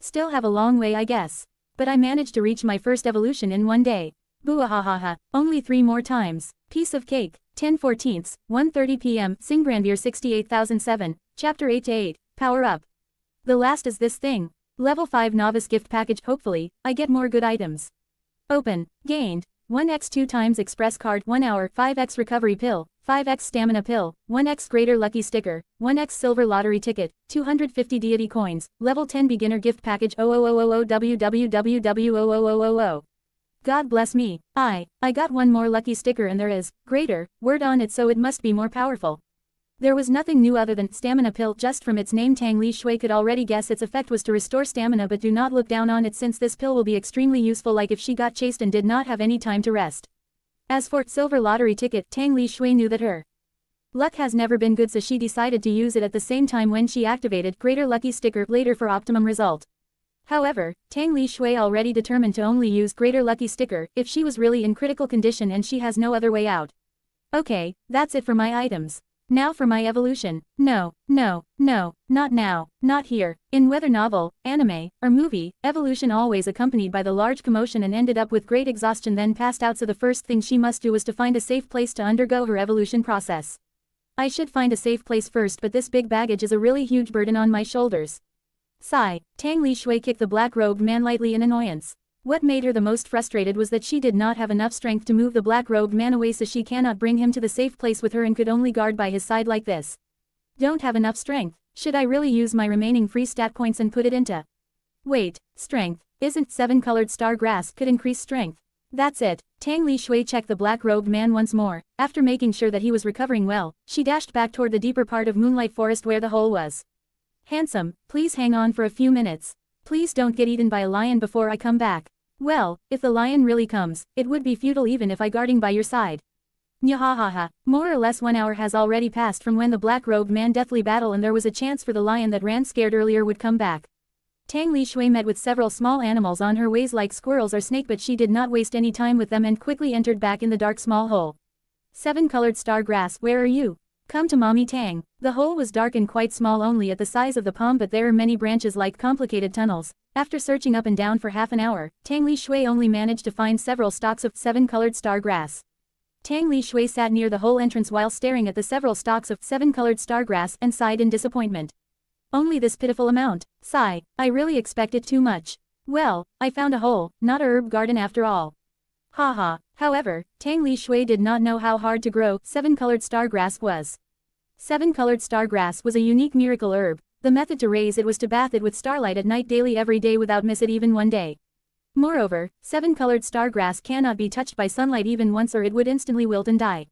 Still have a long way, I guess. But I managed to reach my first evolution in 1 day. Boo-ah-ha-ha-ha, only 3 more times. Piece of cake. 10/14, 1:30 p.m. Singbrandir 68007, Chapter 8-8, Power Up. The last is this thing. Level 5 Novice Gift Package. Hopefully, I get more good items. Open. Gained. 1x 2 times Express Card 1 hour 5x Recovery Pill, 5x Stamina Pill, 1x Greater Lucky Sticker, 1x Silver Lottery Ticket, 250 Deity Coins, Level 10 Beginner Gift Package 00000 www. God bless me. I got 1 more lucky sticker and there is greater word on it, so it must be more powerful. There was nothing new other than stamina pill. Just from its name, Tang Li Xue could already guess its effect was to restore stamina, but do not look down on it since this pill will be extremely useful, like if she got chased and did not have any time to rest. As for silver lottery ticket, Tang Li Xue knew that her luck has never been good, so she decided to use it at the same time when she activated greater lucky sticker later for optimum result. However, Tang Li Xue already determined to only use greater lucky sticker if she was really in critical condition and she has no other way out. Okay, that's it for my items. Now for my evolution. No, not now, not here. In whether novel, anime, or movie, evolution always accompanied by the large commotion and ended up with great exhaustion, then passed out, so the first thing she must do was to find a safe place to undergo her evolution process. I should find a safe place first, but this big baggage is a really huge burden on my shoulders. Sigh. Tang Li Xue kicked the black-robed man lightly in annoyance. What made her the most frustrated was that she did not have enough strength to move the black-robed man away, so she cannot bring him to the safe place with her and could only guard by his side like this. Don't have enough strength. Should I really use my remaining free stat points and put it into... Wait, strength. Isn't 7-colored star grass could increase strength? That's it. Tang Li Xue checked the black-robed man once more. After making sure that he was recovering well, she dashed back toward the deeper part of Moonlight Forest where the hole was. Handsome, please hang on for a few minutes. Please don't get eaten by a lion before I come back. Well, if the lion really comes, it would be futile even if I guarding by your side. Nyahahaha. More or less 1 hour has already passed from when the black-robed man deathly battle, and there was a chance for the lion that ran scared earlier would come back. Tang Li Xue met with several small animals on her ways like squirrels or snake, but she did not waste any time with them and quickly entered back in the dark small hole. 7-colored star grass, where are you? Come to Mommy Tang. The hole was dark and quite small, only at the size of the palm, but there are many branches like complicated tunnels. After searching up and down for half an hour, Tang Li Xue only managed to find several stalks of 7-colored star grass. Tang Li Xue sat near the hole entrance while staring at the several stalks of 7-colored star grass and sighed in disappointment. Only this pitiful amount. Sigh, I really expected too much. Well, I found a hole, not a herb garden after all. Haha. However, Tang Li Xue did not know how hard to grow 7-colored star grass was. 7-colored star grass was a unique miracle herb. The method to raise it was to bath it with starlight at night daily every day without miss it even one day. Moreover, 7-colored star grass cannot be touched by sunlight even once or it would instantly wilt and die.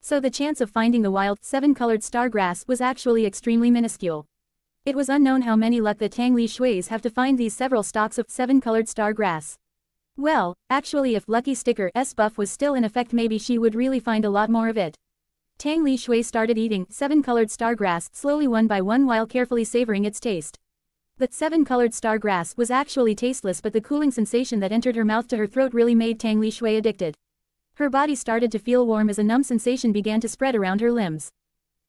So the chance of finding the wild 7-colored star grass was actually extremely minuscule. It was unknown how many luck the Tang Li Xues have to find these several stalks of 7-colored star grass. Well, actually if Lucky Sticker S buff was still in effect maybe she would really find a lot more of it. Tang Li Xue started eating 7-colored star grass slowly one by one while carefully savoring its taste. The 7-colored star grass was actually tasteless but the cooling sensation that entered her mouth to her throat really made Tang Li Xue addicted. Her body started to feel warm as a numb sensation began to spread around her limbs.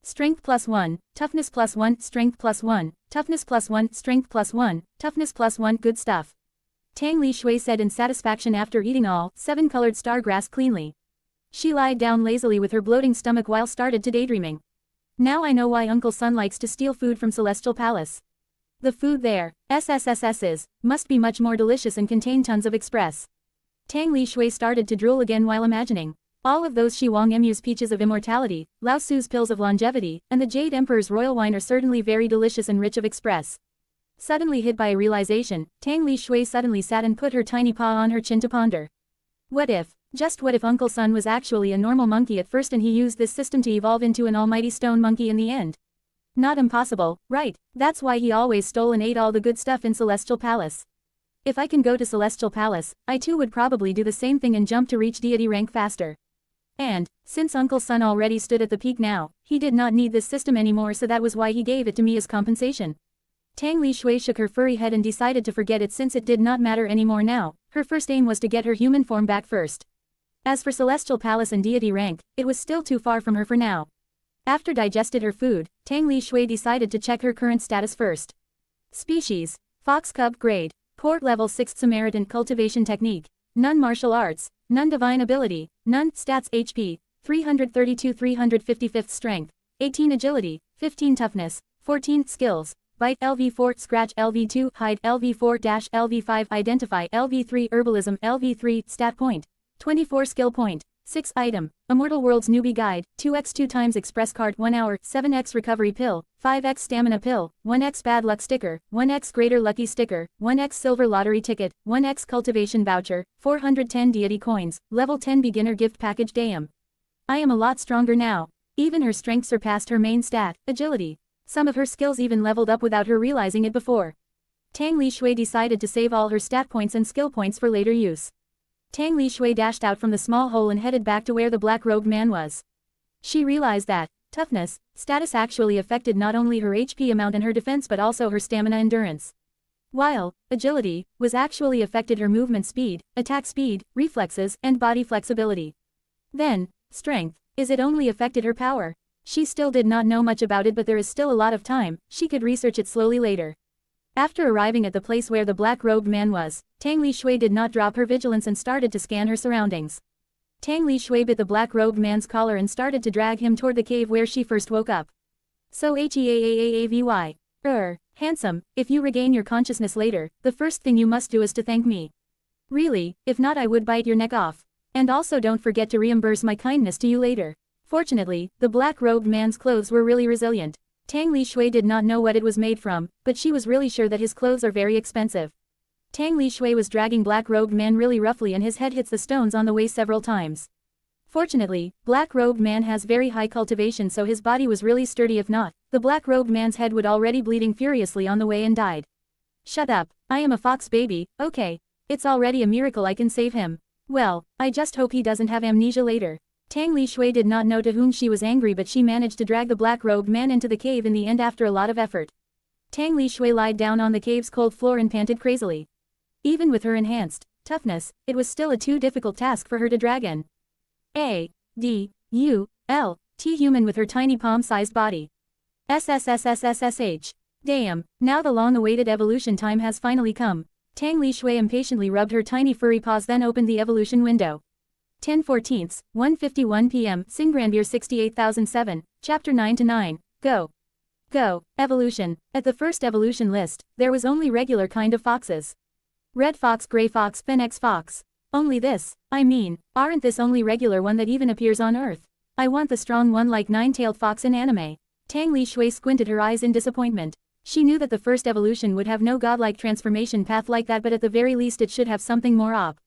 Strength +1, toughness +1, strength +1, toughness +1, strength +1, toughness +1 good stuff. Tang Li Xue said in satisfaction after eating all 7-colored star grass cleanly. She lied down lazily with her bloating stomach while started to daydreaming. Now I know why Uncle Sun likes to steal food from Celestial Palace. The food there, must be much more delicious and contain tons of express. Tang Li Xue started to drool again while imagining. All of those Shi Wang Mu's peaches of immortality, Lao Su's pills of longevity, and the Jade Emperor's royal wine are certainly very delicious and rich of express. Suddenly hit by a realization, Tang Li Xue suddenly sat and put her tiny paw on her chin to ponder. What if, just what if Uncle Sun was actually a normal monkey at first and he used this system to evolve into an almighty stone monkey in the end? Not impossible, right? That's why he always stole and ate all the good stuff in Celestial Palace. If I can go to Celestial Palace, I too would probably do the same thing and jump to reach deity rank faster. And, since Uncle Sun already stood at the peak now, he did not need this system anymore so that was why he gave it to me as compensation. Tang Li Xue shook her furry head and decided to forget it since it did not matter anymore now. Her first aim was to get her human form back first. As for Celestial Palace and deity rank, it was still too far from her for now. After digested her food, Tang Li Xue decided to check her current status first. Species: Fox Cub grade, Port level 6th Samaritan cultivation technique, none martial arts, none divine ability, none stats HP, 332 355th strength, 18 agility, 15 toughness, 14 skills, bite LV4 scratch LV2 hide LV4-LV5 identify LV3 herbalism LV3 stat point, 24 skill point, 6 item, Immortal World's newbie guide, 2x 2 times express card 1 hour, 7x recovery pill, 5x stamina pill, 1x bad luck sticker, 1x greater lucky sticker, 1x silver lottery ticket, 1x cultivation voucher, 410 deity coins, level 10 beginner gift package damn. I am a lot stronger now. Even her strength surpassed her main stat, agility. Some of her skills even leveled up without her realizing it before. Tang Li Xue decided to save all her stat points and skill points for later use. Tang Li Xue dashed out from the small hole and headed back to where the black-robed man was. She realized that toughness status actually affected not only her HP amount and her defense but also her stamina endurance. While agility was actually affected her movement speed, attack speed, reflexes, and body flexibility. Then, strength, it only affected her power. She still did not know much about it but there is still a lot of time, she could research it slowly later. After arriving at the place where the black-robed man was, Tang Li Xue did not drop her vigilance and started to scan her surroundings. Tang Li Xue bit the black-robed man's collar and started to drag him toward the cave where she first woke up. So heaavy. Handsome, if you regain your consciousness later, the first thing you must do is to thank me. Really, if not I would bite your neck off. And also don't forget to reimburse my kindness to you later. Fortunately, the black-robed man's clothes were really resilient. Tang Li Xue did not know what it was made from, but she was really sure that his clothes are very expensive. Tang Li Xue was dragging black-robed man really roughly and his head hits the stones on the way several times. Fortunately, black-robed man has very high cultivation so his body was really sturdy if not, the black-robed man's head would already bleeding furiously on the way and died. Shut up, I am a fox baby, okay. It's already a miracle I can save him. Well, I just hope he doesn't have amnesia later. Tang Li Xue did not know to whom she was angry but she managed to drag the black-robed man into the cave in the end after a lot of effort. Tang Li Xue lied down on the cave's cold floor and panted crazily. Even with her enhanced toughness, it was still a too difficult task for her to drag in. A-D-U-L-T human with her tiny palm-sized body. SSSSSSH. Damn, now the long-awaited evolution time has finally come. Tang Li Xue impatiently rubbed her tiny furry paws then opened the evolution window. 10/14, 1:51 p.m. Singranbir 68007, Chapter 9-9, Go. Go. Evolution. At the first evolution list, there was only regular kind of foxes. Red fox, gray fox, fennec fox. Only this, aren't this only regular one that even appears on Earth? I want the strong one like nine-tailed fox in anime. Tang Li Xue squinted her eyes in disappointment. She knew that the first evolution would have no godlike transformation path like that, but at the very least it should have something more op.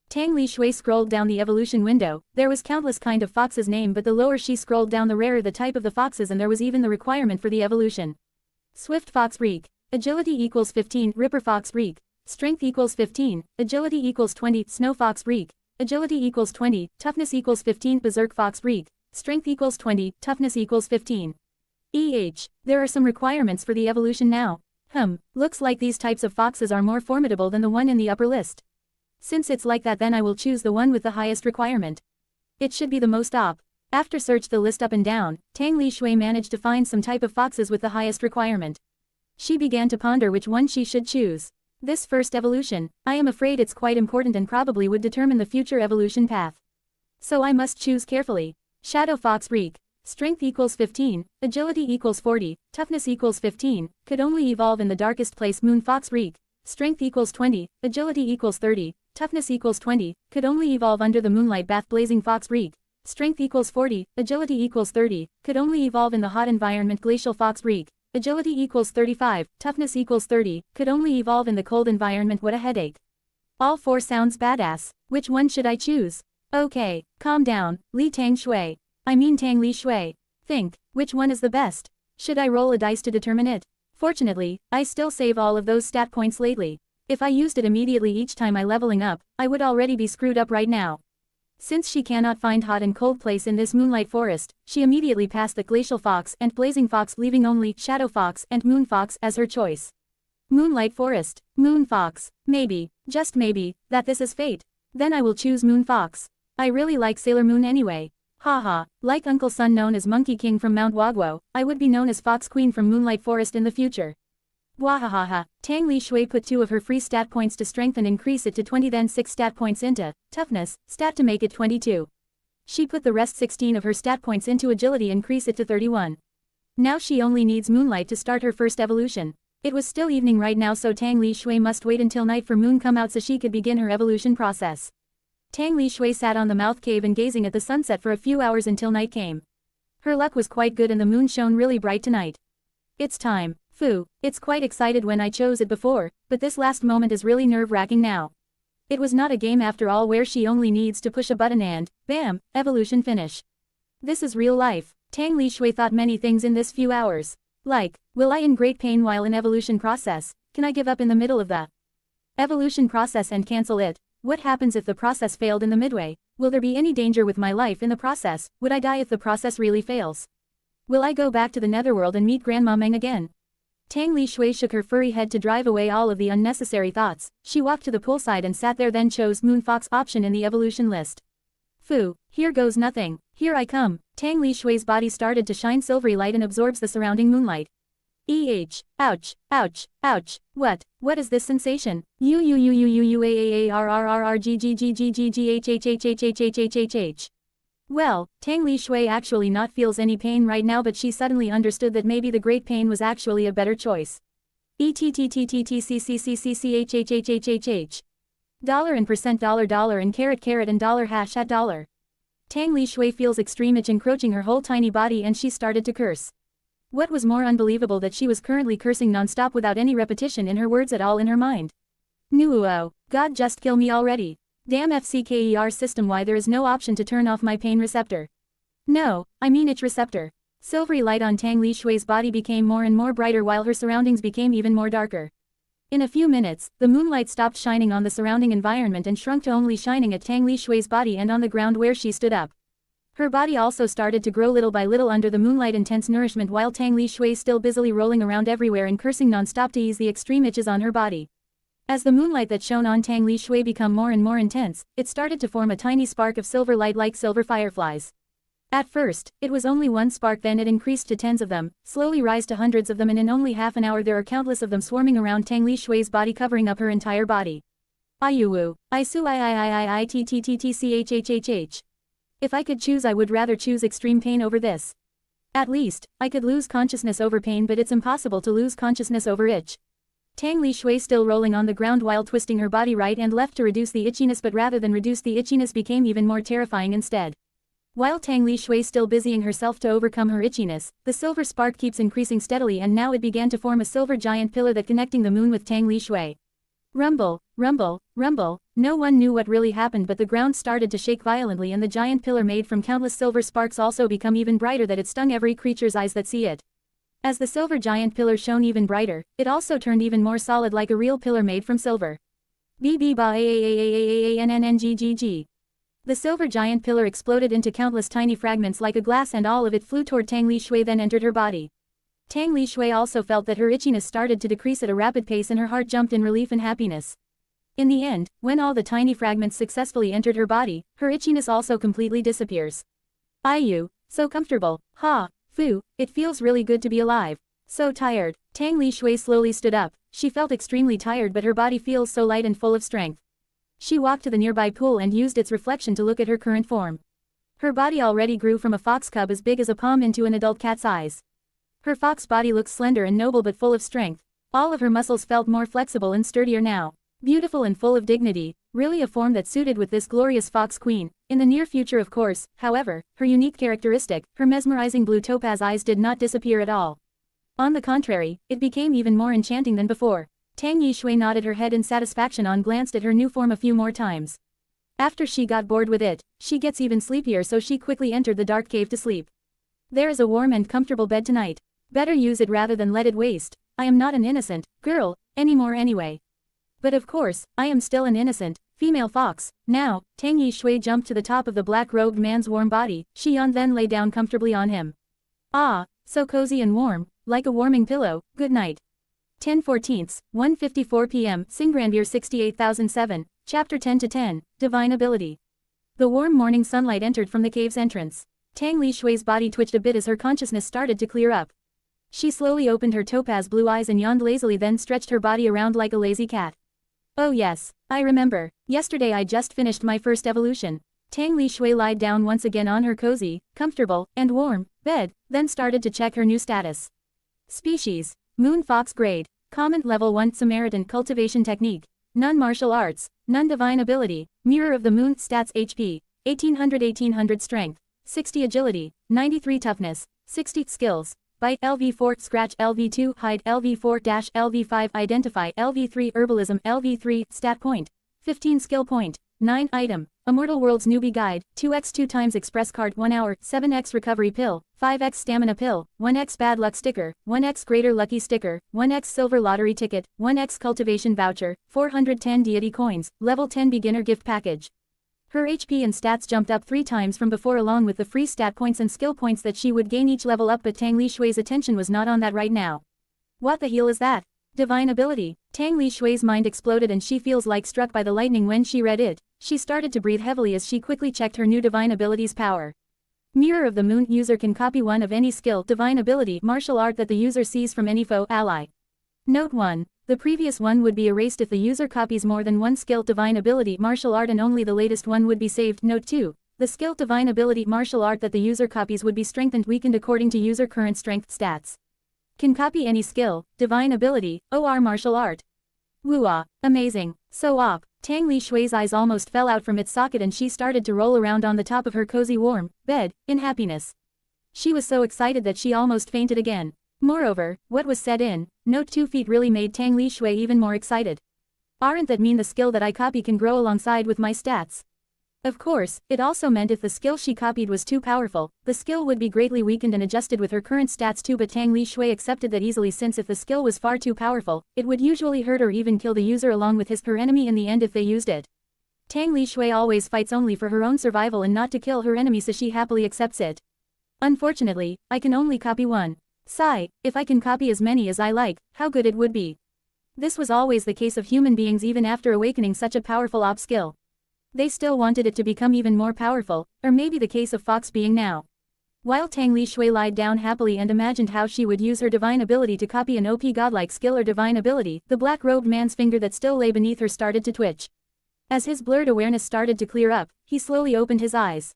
Tang Li Xue scrolled down the evolution window. There was countless kind of fox's name, but the lower she scrolled down the rarer the type of the foxes, and there was even the requirement for the evolution. Swift fox reek. Agility equals 15, ripper fox reek. Strength equals 15, agility equals 20, snow fox reek. Agility equals 20, toughness equals 15, berserk fox reek. Strength equals 20, toughness equals 15. There are some requirements for the evolution now. Looks like these types of foxes are more formidable than the one in the upper list. Since it's like that, then I will choose the one with the highest requirement. It should be the most op. After search the list up and down, Tang Li Xue managed to find some type of foxes with the highest requirement. She began to ponder which one she should choose. This first evolution, I am afraid it's quite important and probably would determine the future evolution path. So I must choose carefully. Shadow fox reek. Strength equals 15, agility equals 40, toughness equals 15, could only evolve in the darkest place. Moon fox reek. Strength equals 20, agility equals 30, toughness equals 20, could only evolve under the moonlight bath. Blazing fox reek. Strength equals 40, agility equals 30, could only evolve in the hot environment. Glacial fox reek. Agility equals 35, toughness equals 30, could only evolve in the cold environment. What a headache. All four sounds badass. Which one should I choose? Okay, calm down, Tang Li Xue. Think, which one is the best? Should I roll a dice to determine it? Fortunately, I still save all of those stat points lately. If I used it immediately each time I leveling up, I would already be screwed up right now. Since she cannot find hot and cold place in this moonlight forest, she immediately passed the glacial fox and blazing fox, leaving only shadow fox and moon fox as her choice. Moonlight forest, moon fox, maybe, just maybe, that this is fate. Then I will choose moon fox. I really like Sailor Moon anyway. Haha, like Uncle Sun known as Monkey King from Mount Wagwo, I would be known as Fox Queen from Moonlight Forest in the future. Wahahaha. Tang Li Xue put 2 of her free stat points to strength and increase it to 20, then 6 stat points into toughness, stat to make it 22. She put the rest 16 of her stat points into agility, increase it to 31. Now she only needs moonlight to start her first evolution. It was still evening right now, so Tang Li Xue must wait until night for moon come out so she could begin her evolution process. Tang Li Xue sat on the mouth cave and gazing at the sunset for a few hours until night came. Her luck was quite good and the moon shone really bright tonight. It's time. Phew, it's quite excited when I chose it before, but this last moment is really nerve-wracking now. It was not a game after all where she only needs to push a button and, bam, evolution finish. This is real life. Tang Li Xue thought many things in this few hours. Like, will I in great pain while in evolution process? Can I give up in the middle of the evolution process and cancel it? What happens if the process failed in the midway? Will there be any danger with my life in the process? Would I die if the process really fails? Will I go back to the netherworld and meet Grandma Meng again? Tang Li Xue shook her furry head to drive away all of the unnecessary thoughts. She walked to the poolside and sat there, then chose Moon Fox option in the evolution list. Phew, here goes nothing. Here I come. Tang Li Xue's body started to shine silvery light and absorbs the surrounding moonlight. Ouch, ouch, ouch, what is this sensation? Well, Tang Li Xue actually not feels any pain right now, but she suddenly understood that maybe the great pain was actually a better choice. Dollar and percent dollar and carat and dollar hash at dollar. Tang Li Xue feels extreme itch encroaching her whole tiny body and she started to curse. What was more unbelievable that she was currently cursing non-stop without any repetition in her words at all in her mind. Nuo, God just kill me already. Damn FCKER system, why there is no option to turn off my pain receptor. No, I mean itch receptor. Silvery light on Tang Li Xue's body became more and more brighter while her surroundings became even more darker. In a few minutes, the moonlight stopped shining on the surrounding environment and shrunk to only shining at Tang Li Xue's body and on the ground where she stood up. Her body also started to grow little by little under the moonlight intense nourishment while Tang Li Xue still busily rolling around everywhere and cursing non-stop to ease the extreme itches on her body. As the moonlight that shone on Tang Li Xue became more and more intense, it started to form a tiny spark of silver light like silver fireflies. At first, it was only one spark, then it increased to tens of them, slowly rise to hundreds of them, and in only half an hour there are countless of them swarming around Tang Li Xue's body, covering up her entire body. Ayuwu, Isu I. If I could choose, I would rather choose extreme pain over this. At least, I could lose consciousness over pain, but it's impossible to lose consciousness over itch. Tang Li Xue still rolling on the ground while twisting her body right and left to reduce the itchiness, but rather than reduce the itchiness became even more terrifying instead. While Tang Li Xue still busying herself to overcome her itchiness, the silver spark keeps increasing steadily and now it began to form a silver giant pillar that connecting the moon with Tang Li Xue. Rumble, rumble, rumble, no one knew what really happened, but the ground started to shake violently and the giant pillar made from countless silver sparks also become even brighter that it stung every creature's eyes that see it. As the silver giant pillar shone even brighter, it also turned even more solid like a real pillar made from silver. BB ba AAAAAANNNGGG. The silver giant pillar exploded into countless tiny fragments like a glass and all of it flew toward Tang Li Xue then entered her body. Tang Li Xue also felt that her itchiness started to decrease at a rapid pace and her heart jumped in relief and happiness. In the end, when all the tiny fragments successfully entered her body, her itchiness also completely disappears. Ayu, so comfortable, ha. Fu, it feels really good to be alive. So tired. Tang Li Xue slowly stood up. She felt extremely tired but her body feels so light and full of strength. She walked to the nearby pool and used its reflection to look at her current form. Her body already grew from a fox cub as big as a palm into an adult cat's size. Her fox body looked slender and noble but full of strength. All of her muscles felt more flexible and sturdier now. Beautiful and full of dignity, really a form that suited with this glorious fox queen. In the near future of course, however, her unique characteristic, her mesmerizing blue topaz eyes did not disappear at all. On the contrary, it became even more enchanting than before. Tang Li Xue nodded her head in satisfaction and glanced at her new form a few more times. After she got bored with it, she gets even sleepier so she quickly entered the dark cave to sleep. There is a warm and comfortable bed tonight. Better use it rather than let it waste. I am not an innocent girl anymore anyway. But of course, I am still an innocent female fox. Now, Tang Li Xue jumped to the top of the black-robed man's warm body. She yawned then lay down comfortably on him. Ah, so cozy and warm, like a warming pillow. Good night. 10/14, 1:54 p.m. Singrandir 68007, Chapter 10-10, Divine Ability. The warm morning sunlight entered from the cave's entrance. Tang Li Xue's body twitched a bit as her consciousness started to clear up. She slowly opened her topaz blue eyes and yawned lazily then stretched her body around like a lazy cat. Oh yes, I remember. Yesterday I just finished my first evolution. Tang Li Xue lied down once again on her cozy, comfortable, and warm bed, then started to check her new status. Species: Moon Fox Grade. Comment Level 1 Samaritan Cultivation Technique. None Martial Arts. None Divine Ability. Mirror of the Moon. Stats: HP. 1800 Strength. 60 Agility. 93 Toughness. 60 Skills. Bite LV4, Scratch LV2, Hide LV4-LV5, Identify LV3, Herbalism LV3, Stat Point. 15 Skill Point. 9 Item. Immortal World's Newbie Guide, 2x 2 times Express Card 1 hour, 7x Recovery Pill, 5x Stamina Pill, 1x Bad Luck Sticker, 1x Greater Lucky Sticker, 1x Silver Lottery Ticket, 1x Cultivation Voucher, 410 Deity Coins, Level 10 Beginner Gift Package. Her HP and stats jumped up 3 times from before along with the free stat points and skill points that she would gain each level up, but Tang Li Xue's attention was not on that right now. What the hell is that? Divine Ability. Tang Li Xue's mind exploded and she feels like struck by the lightning when she read it. She started to breathe heavily as she quickly checked her new Divine Ability's power. Mirror of the Moon. User can copy one of any skill, Divine Ability, martial art that the user sees from any foe, ally. Note 1. The previous one would be erased if the user copies more than one skill, Divine Ability, martial art, and only the latest one would be saved. Note 2. The skill Divine Ability, martial art that the user copies would be strengthened, weakened according to user current strength stats. Can copy any skill, Divine Ability, or martial art. Woo-ah, amazing, so op. Tang Li Xue's eyes almost fell out from its socket and she started to roll around on the top of her cozy warm bed, in happiness. She was so excited that she almost fainted again. Moreover, what was said in Note 2 feet really made Tang Li Xue even more excited. Aren't that mean the skill that I copy can grow alongside with my stats? Of course, it also meant if the skill she copied was too powerful, the skill would be greatly weakened and adjusted with her current stats too, but Tang Li Xue accepted that easily since if the skill was far too powerful, it would usually hurt or even kill the user along with her enemy in the end if they used it. Tang Li Xue always fights only for her own survival and not to kill her enemy, so she happily accepts it. Unfortunately, I can only copy one. Sigh, if I can copy as many as I like, how good it would be. This was always the case of human beings even after awakening such a powerful op skill. They still wanted it to become even more powerful, or maybe the case of Fox being now. While Tang Li Xue lied down happily and imagined how she would use her Divine Ability to copy an OP godlike skill or Divine Ability, the black-robed man's finger that still lay beneath her started to twitch. As his blurred awareness started to clear up, he slowly opened his eyes.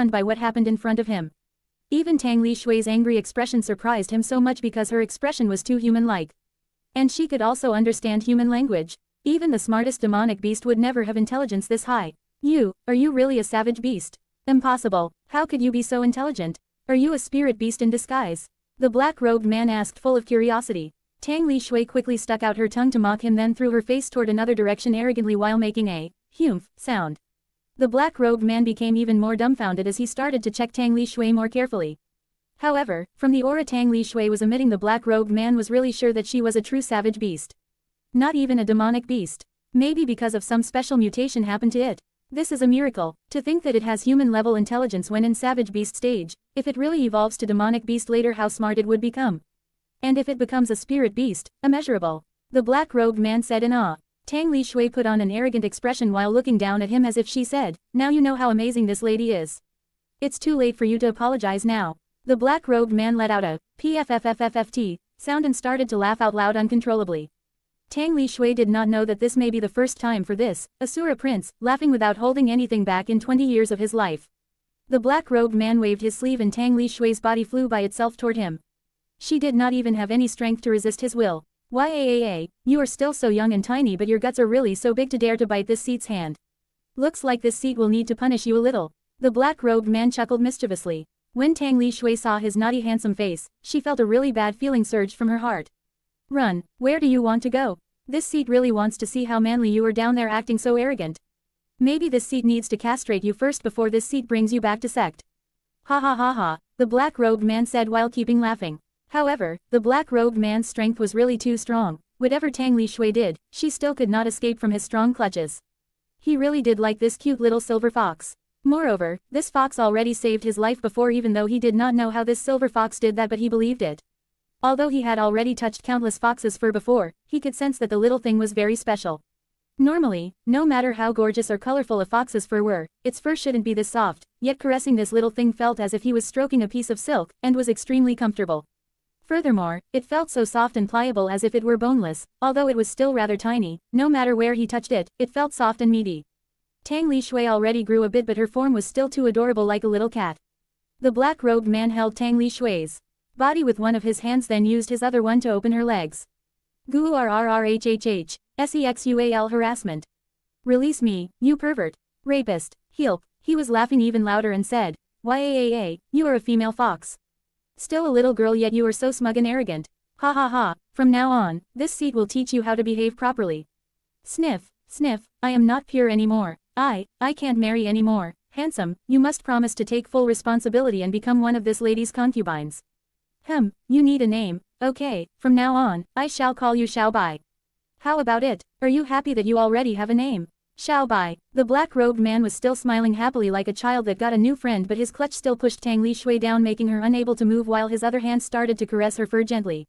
stunned by what happened in front of him. Even Tang Li Xue's angry expression surprised him so much because her expression was too human-like. And she could also understand human language. Even the smartest demonic beast would never have intelligence this high. Are you really a savage beast? Impossible. How could you be so intelligent? Are you a spirit beast in disguise? The black-robed man asked, full of curiosity. Tang Li Xue quickly stuck out her tongue to mock him, then threw her face toward another direction arrogantly while making a humph sound. The black-robed man became even more dumbfounded as he started to check Tang Li Xue more carefully. However, from the aura Tang Li Xue was emitting, the black-robed man was really sure that she was a true savage beast. Not even a demonic beast. Maybe because of some special mutation happened to it. This is a miracle, to think that it has human-level intelligence when in savage beast stage. If it really evolves to demonic beast later, how smart it would become. And if it becomes a spirit beast, immeasurable. The black-robed man said in awe. Tang Li Xue put on an arrogant expression while looking down at him as if she said, now you know how amazing this lady is. It's too late for you to apologize now. The black-robed man let out a pffffft sound and started to laugh out loud uncontrollably. Tang Li Xue did not know that this may be the first time for this Assura prince, laughing without holding anything back in 20 years of his life. The black-robed man waved his sleeve and Tang Li Xue's body flew by itself toward him. She did not even have any strength to resist his will. You are still so young and tiny, but your guts are really so big to dare to bite this seat's hand. Looks like this seat will need to punish you a little. The black-robed man chuckled mischievously. When Tang Li Xue saw his naughty handsome face, she felt a really bad feeling surge from her heart. Run, where do you want to go? This seat really wants to see how manly you are down there acting so arrogant. Maybe this seat needs to castrate you first before this seat brings you back to Sect. Ha ha ha ha, the black-robed man said while keeping laughing. However, the black-robed man's strength was really too strong. Whatever Tang Li Xue did, she still could not escape from his strong clutches. He really did like this cute little silver fox. Moreover, this fox already saved his life before, even though he did not know how this silver fox did that, but he believed it. Although he had already touched countless foxes' fur before, he could sense that the little thing was very special. Normally, no matter how gorgeous or colorful a fox's fur were, its fur shouldn't be this soft, yet caressing this little thing felt as if he was stroking a piece of silk, and was extremely comfortable. Furthermore, it felt so soft and pliable as if it were boneless, although it was still rather tiny. No matter where he touched it, it felt soft and meaty. Tang Li Xue already grew a bit, but her form was still too adorable, like a little cat. The black-robed man held Tang Li Xue's body with one of his hands, then used his other one to open her legs. Guurrrhhhh, sexual harassment. Release me, you pervert. Rapist. Help. He was laughing even louder and said, "Yaa, you are a female fox. Still a little girl, yet you are so smug and arrogant. Ha ha ha, from now on, this seat will teach you how to behave properly." Sniff, sniff, I am not pure anymore. I can't marry anymore. Handsome, you must promise to take full responsibility and become one of this lady's concubines. You need a name. Okay, from now on, I shall call you Xiaoi. How about it? Are you happy that you already have a name? Xiaoi. The black-robed man was still smiling happily like a child that got a new friend, but his clutch still pushed Tang Li Xue down, making her unable to move, while his other hand started to caress her fur gently.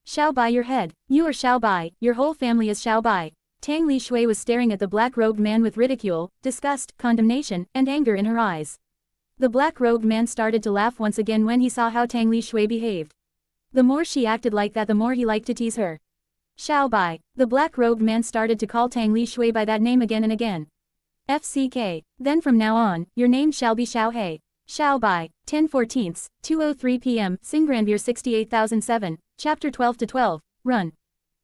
Xiaoi, your head. You are Xiaoi, your whole family is Xiaoi. Tang Li Xue was staring at the black-robed man with ridicule, disgust, condemnation, and anger in her eyes. The black-robed man started to laugh once again when he saw how Tang Li Xue behaved. The more she acted like that, the more he liked to tease her. Xiaoi. The black-robed man started to call Tang Li Xue by that name again and again. FCK. Then from now on, your name shall be Xiaohei. Xiaobai. 10/14, 2:03 p.m. Singranvir 68007, Chapter 12-12, Run.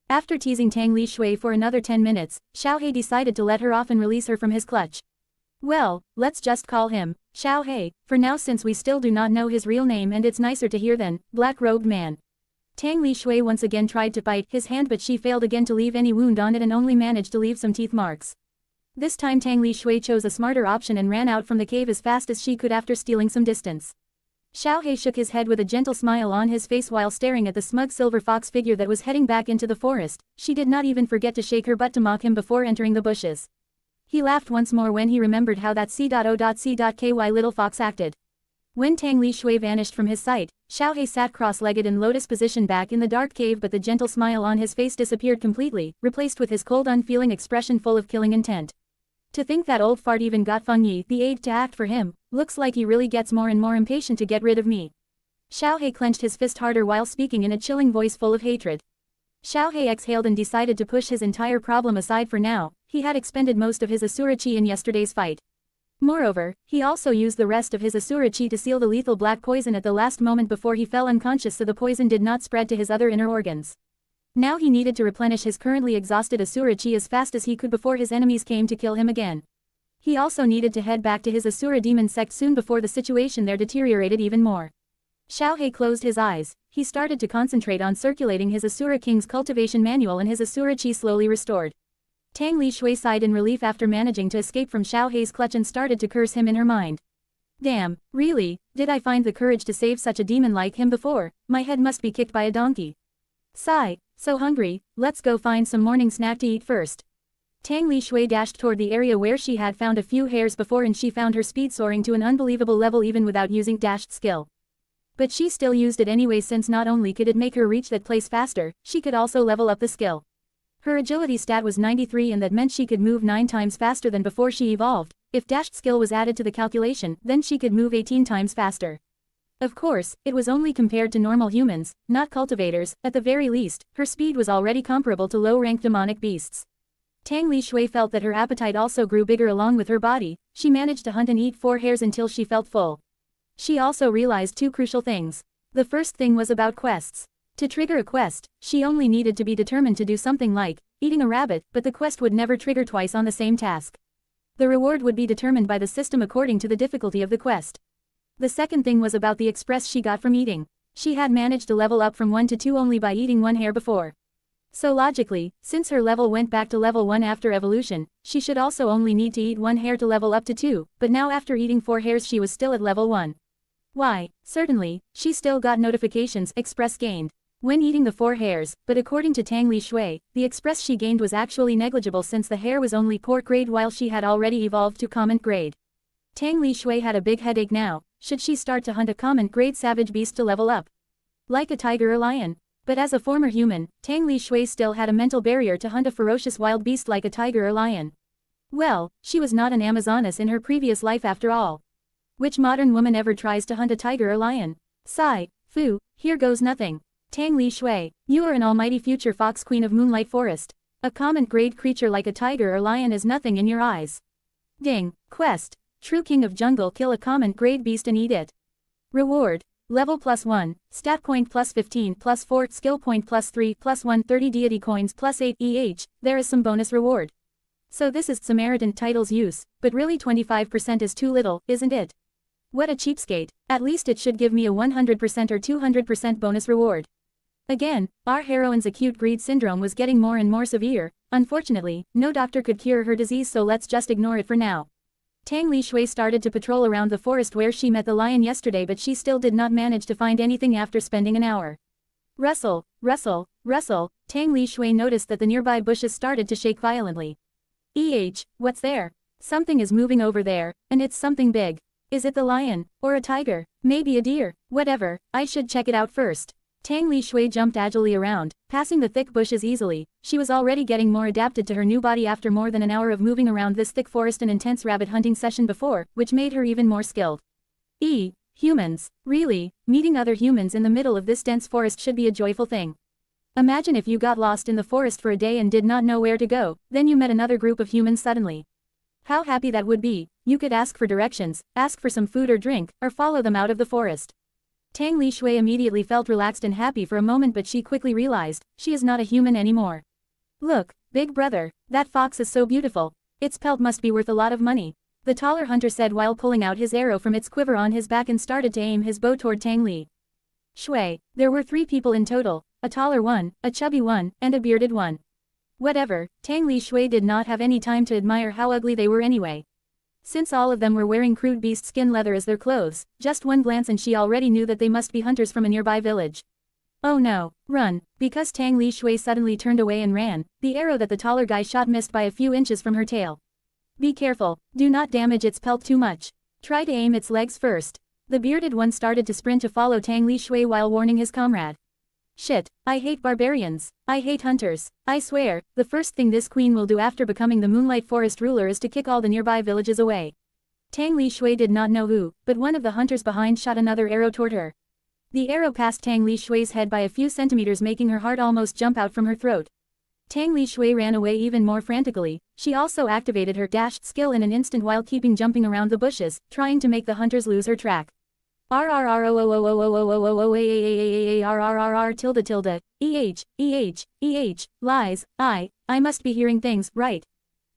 After teasing Tang Li Xue for another 10 minutes, Xiaohei decided to let her off and release her from his clutch. Well, let's just call him Xiaohei for now, since we still do not know his real name, and it's nicer to hear than black-robed man. Tang Li Xue once again tried to bite his hand, but she failed again to leave any wound on it and only managed to leave some teeth marks. This time Tang Li Xue chose a smarter option and ran out from the cave as fast as she could after stealing some distance. Xiaohei shook his head with a gentle smile on his face while staring at the smug silver fox figure that was heading back into the forest. She did not even forget to shake her butt to mock him before entering the bushes. He laughed once more when he remembered how that C.O.C.Ky little fox acted. When Tang Li Xue vanished from his sight, Xiaohei sat cross-legged in lotus position back in the dark cave, but the gentle smile on his face disappeared completely, replaced with his cold, unfeeling expression full of killing intent. To think that old fart even got Feng Yi, the aide, to act for him. Looks like he really gets more and more impatient to get rid of me. Xiaohei clenched his fist harder while speaking in a chilling voice full of hatred. Xiaohei exhaled and decided to push his entire problem aside for now. He had expended most of his Assura chi in yesterday's fight. Moreover, he also used the rest of his Assura chi to seal the lethal black poison at the last moment before he fell unconscious, so the poison did not spread to his other inner organs. Now he needed to replenish his currently exhausted Assura chi as fast as he could before his enemies came to kill him again. He also needed to head back to his Assura demon sect soon before the situation there deteriorated even more. Xiaohei closed his eyes. He started to concentrate on circulating his Assura King's cultivation manual, and his Assura chi slowly restored. Tang Li Xue sighed in relief after managing to escape from Xiaohei's clutch and started to curse him in her mind. Damn, really, did I find the courage to save such a demon like him before? My head must be kicked by a donkey. Sigh, so hungry, let's go find some morning snack to eat first. Tang Li Xue dashed toward the area where she had found a few hairs before, and she found her speed soaring to an unbelievable level even without using dashed skill. But she still used it anyway, since not only could it make her reach that place faster, she could also level up the skill. Her agility stat was 93, and that meant she could move 9 times faster than before she evolved. If dashed skill was added to the calculation, then she could move 18 times faster. Of course, it was only compared to normal humans, not cultivators. At the very least, her speed was already comparable to low-ranked demonic beasts. Tang Li Xue felt that her appetite also grew bigger along with her body. She managed to hunt and eat 4 hairs until she felt full. She also realized 2 crucial things. The first thing was about quests. To trigger a quest, she only needed to be determined to do something like eating a rabbit, but the quest would never trigger twice on the same task. The reward would be determined by the system according to the difficulty of the quest. The second thing was about the express she got from eating. She had managed to level up from 1 to 2 only by eating 1 hair before. So logically, since her level went back to level 1 after evolution, she should also only need to eat 1 hair to level up to 2, but now after eating 4 hairs she was still at level 1. Why, certainly, she still got notifications express gained when eating the 4 hairs, but according to Tang Li Xue, the express she gained was actually negligible since the hair was only pork grade while she had already evolved to common grade. Tang Li Xue had a big headache now. Should she start to hunt a common grade savage beast to level up? Like a tiger or lion? But as a former human, Tang Li Xue still had a mental barrier to hunt a ferocious wild beast like a tiger or lion. Well, she was not an Amazoness in her previous life after all. Which modern woman ever tries to hunt a tiger or lion? Sigh, foo, here goes nothing. Tang Li Xue, you are an almighty future fox queen of Moonlight Forest. A common grade creature like a tiger or lion is nothing in your eyes. Ding, quest. True king of jungle, kill a common grade beast and eat it. Reward. Level +1, stat point +15 +4, skill point +3 +130 deity coins +8 there is some bonus reward. So this is Samaritan title's use, but really 25% is too little, isn't it? What a cheapskate, at least it should give me a 100% or 200% bonus reward. Again, our heroine's acute greed syndrome was getting more and more severe. Unfortunately, no doctor could cure her disease, so let's just ignore it for now. Tang Li Xue started to patrol around the forest where she met the lion yesterday, but she still did not manage to find anything after spending an hour. Rustle, rustle, rustle, Tang Li Xue noticed that the nearby bushes started to shake violently. What's there? Something is moving over there, and it's something big. Is it the lion, or a tiger, maybe a deer, whatever, I should check it out first. Tang Li Xue jumped agilely around, passing the thick bushes easily. She was already getting more adapted to her new body after more than an hour of moving around this thick forest and intense rabbit hunting session before, which made her even more skilled. Humans. Really, meeting other humans in the middle of this dense forest should be a joyful thing. Imagine if you got lost in the forest for a day and did not know where to go, then you met another group of humans suddenly. How happy that would be. You could ask for directions, ask for some food or drink, or follow them out of the forest. Tang Li Xue immediately felt relaxed and happy for a moment, but she quickly realized, she is not a human anymore. Look, big brother, that fox is so beautiful. Its pelt must be worth a lot of money. The taller hunter said while pulling out his arrow from its quiver on his back and started to aim his bow toward Tang Li Xue. There were 3 people in total, a taller one, a chubby one, and a bearded one. Whatever, Tang Li Xue did not have any time to admire how ugly they were anyway. Since all of them were wearing crude beast skin leather as their clothes, just one glance and she already knew that they must be hunters from a nearby village. Oh no, run, because Tang Li Xue suddenly turned away and ran. The arrow that the taller guy shot missed by a few inches from her tail. Be careful, do not damage its pelt too much. Try to aim its legs first. The bearded one started to sprint to follow Tang Li Xue while warning his comrade. Shit, I hate barbarians. I hate hunters. I swear, the first thing this queen will do after becoming the Moonlight Forest ruler is to kick all the nearby villages away. Tang Li Xue did not know who, but one of the hunters behind shot another arrow toward her. The arrow passed Tang Li Xue's head by a few centimeters, making her heart almost jump out from her throat. Tang Li Xue ran away even more frantically. She also activated her dashed skill in an instant while keeping jumping around the bushes, trying to make the hunters lose her track. Lies, I must be hearing things, right?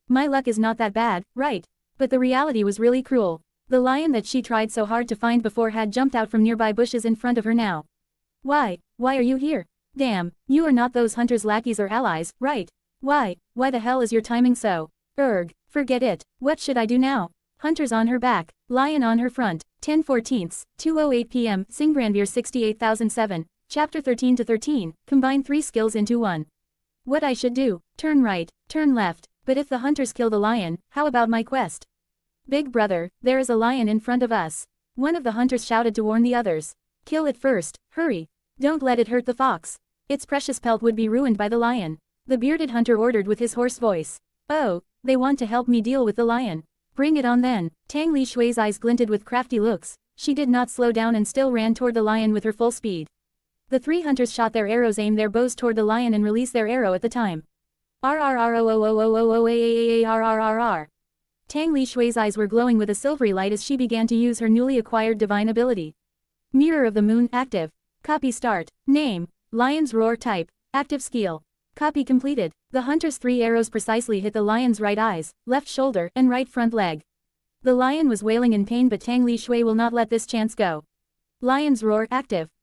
My luck is not that bad, right? But the reality was really cruel. The lion that she tried so hard to find before had jumped out from nearby bushes in front of her now. Why are you here? Damn, you are not those hunters' lackeys or allies, right? Why the hell is your timing so? Forget it, what should I do now? Hunters on her back, lion on her front, 10/14, 2:08 p.m. Singbranvir 68007, Chapter 13-13, combine 3 skills into 1. What I should do, turn right, turn left, but if the hunters kill the lion, how about my quest? Big brother, there is a lion in front of us. One of the hunters shouted to warn the others. Kill it first, hurry. Don't let it hurt the fox. Its precious pelt would be ruined by the lion. The bearded hunter ordered with his hoarse voice. Oh, they want to help me deal with the lion. Bring it on then. Tang Li Xue's eyes glinted with crafty looks. She did not slow down and still ran toward the lion with her full speed. The 3 hunters shot their arrows, aimed their bows toward the lion and released their arrow at the time. RRROOOOOOAARRRR. Tang Li Xue's eyes were glowing with a silvery light as she began to use her newly acquired divine ability. Mirror of the Moon active. Copy start. Name, Lion's Roar type. Active skill. Copy completed. The hunter's 3 arrows precisely hit the lion's right eyes, left shoulder, and right front leg. The lion was wailing in pain, but Tang Li Xue will not let this chance go. Lion's Roar active.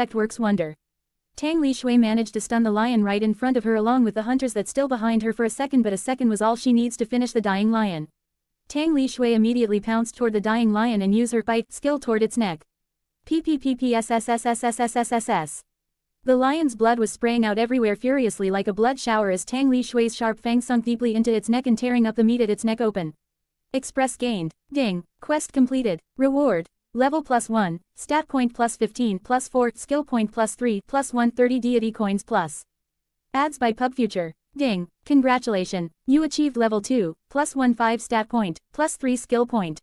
effect works wonder. Tang Li Xue managed to stun the lion right in front of her along with the hunters that still behind her for a second, but a second was all she needs to finish the dying lion. Tang Li Xue immediately pounced toward the dying lion and used her bite skill toward its neck. PPPPSSSSSSSSS. The lion's blood was spraying out everywhere furiously like a blood shower as Tang Li Xue's sharp fang sunk deeply into its neck and tearing up the meat at its neck open. Express gained. Ding. Quest completed. Reward. Level +1, stat point +15 +4, skill point +3 +130 deity coins plus. Ads by PubFuture. Ding. Congratulations. You achieved level 2, +15 stat point, +3 skill point.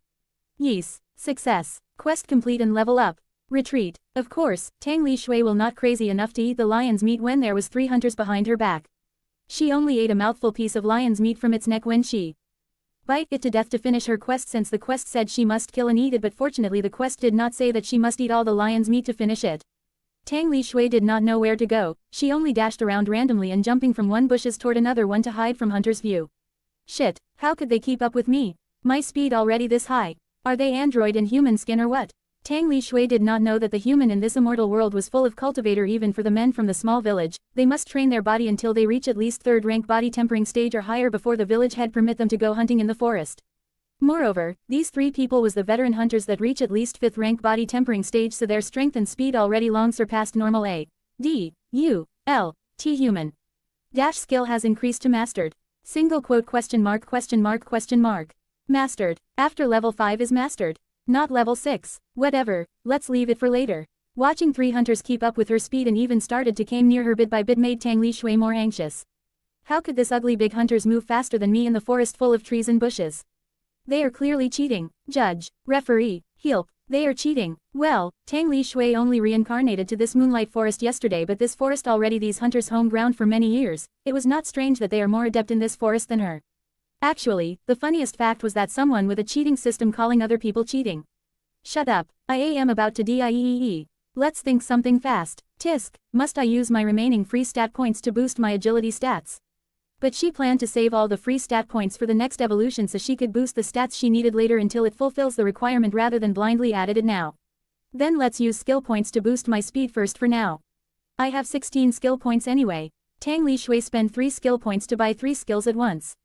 Yes. Success. Quest complete and level up. Retreat. Of course, Tang Li Xue will not crazy enough to eat the lion's meat when there was 3 hunters behind her back. She only ate a mouthful piece of lion's meat from its neck when she bite it to death to finish her quest, since the quest said she must kill and eat it, but fortunately the quest did not say that she must eat all the lion's meat to finish it. Tang Li Xue did not know where to go, she only dashed around randomly and jumping from one bushes toward another one to hide from hunter's view. Shit, how could they keep up with me? My speed already this high. Are they android in human skin or what? Tang Li Xue did not know that the human in this immortal world was full of cultivator. Even for the men from the small village, they must train their body until they reach at least 3rd rank body tempering stage or higher before the village head permit them to go hunting in the forest. Moreover, these 3 people was the veteran hunters that reach at least 5th rank body tempering stage, so their strength and speed already long surpassed normal A. D. U. L. T human. Dash skill has increased to mastered. Single quote question mark question mark question mark. Mastered. After level 5 is mastered. Not level 6. Whatever, let's leave it for later. Watching 3 hunters keep up with her speed and even started to came near her bit by bit made Tang Li Xue more anxious. How could this ugly big hunters move faster than me in the forest full of trees and bushes? They are clearly cheating. Judge, referee, help, they are cheating. Well, Tang Li Xue only reincarnated to this moonlight forest yesterday, but this forest already these hunters' home ground for many years. It was not strange that they are more adept in this forest than her. Actually, the funniest fact was that someone with a cheating system calling other people cheating. Shut up, I am about to die. Let's think something fast. Tisk, must I use my remaining free stat points to boost my agility stats? But she planned to save all the free stat points for the next evolution so she could boost the stats she needed later until it fulfills the requirement rather than blindly added it now. Then let's use skill points to boost my speed first for now. I have 16 skill points anyway. Tang Li Xue spent 3 skill points to buy 3 skills at once.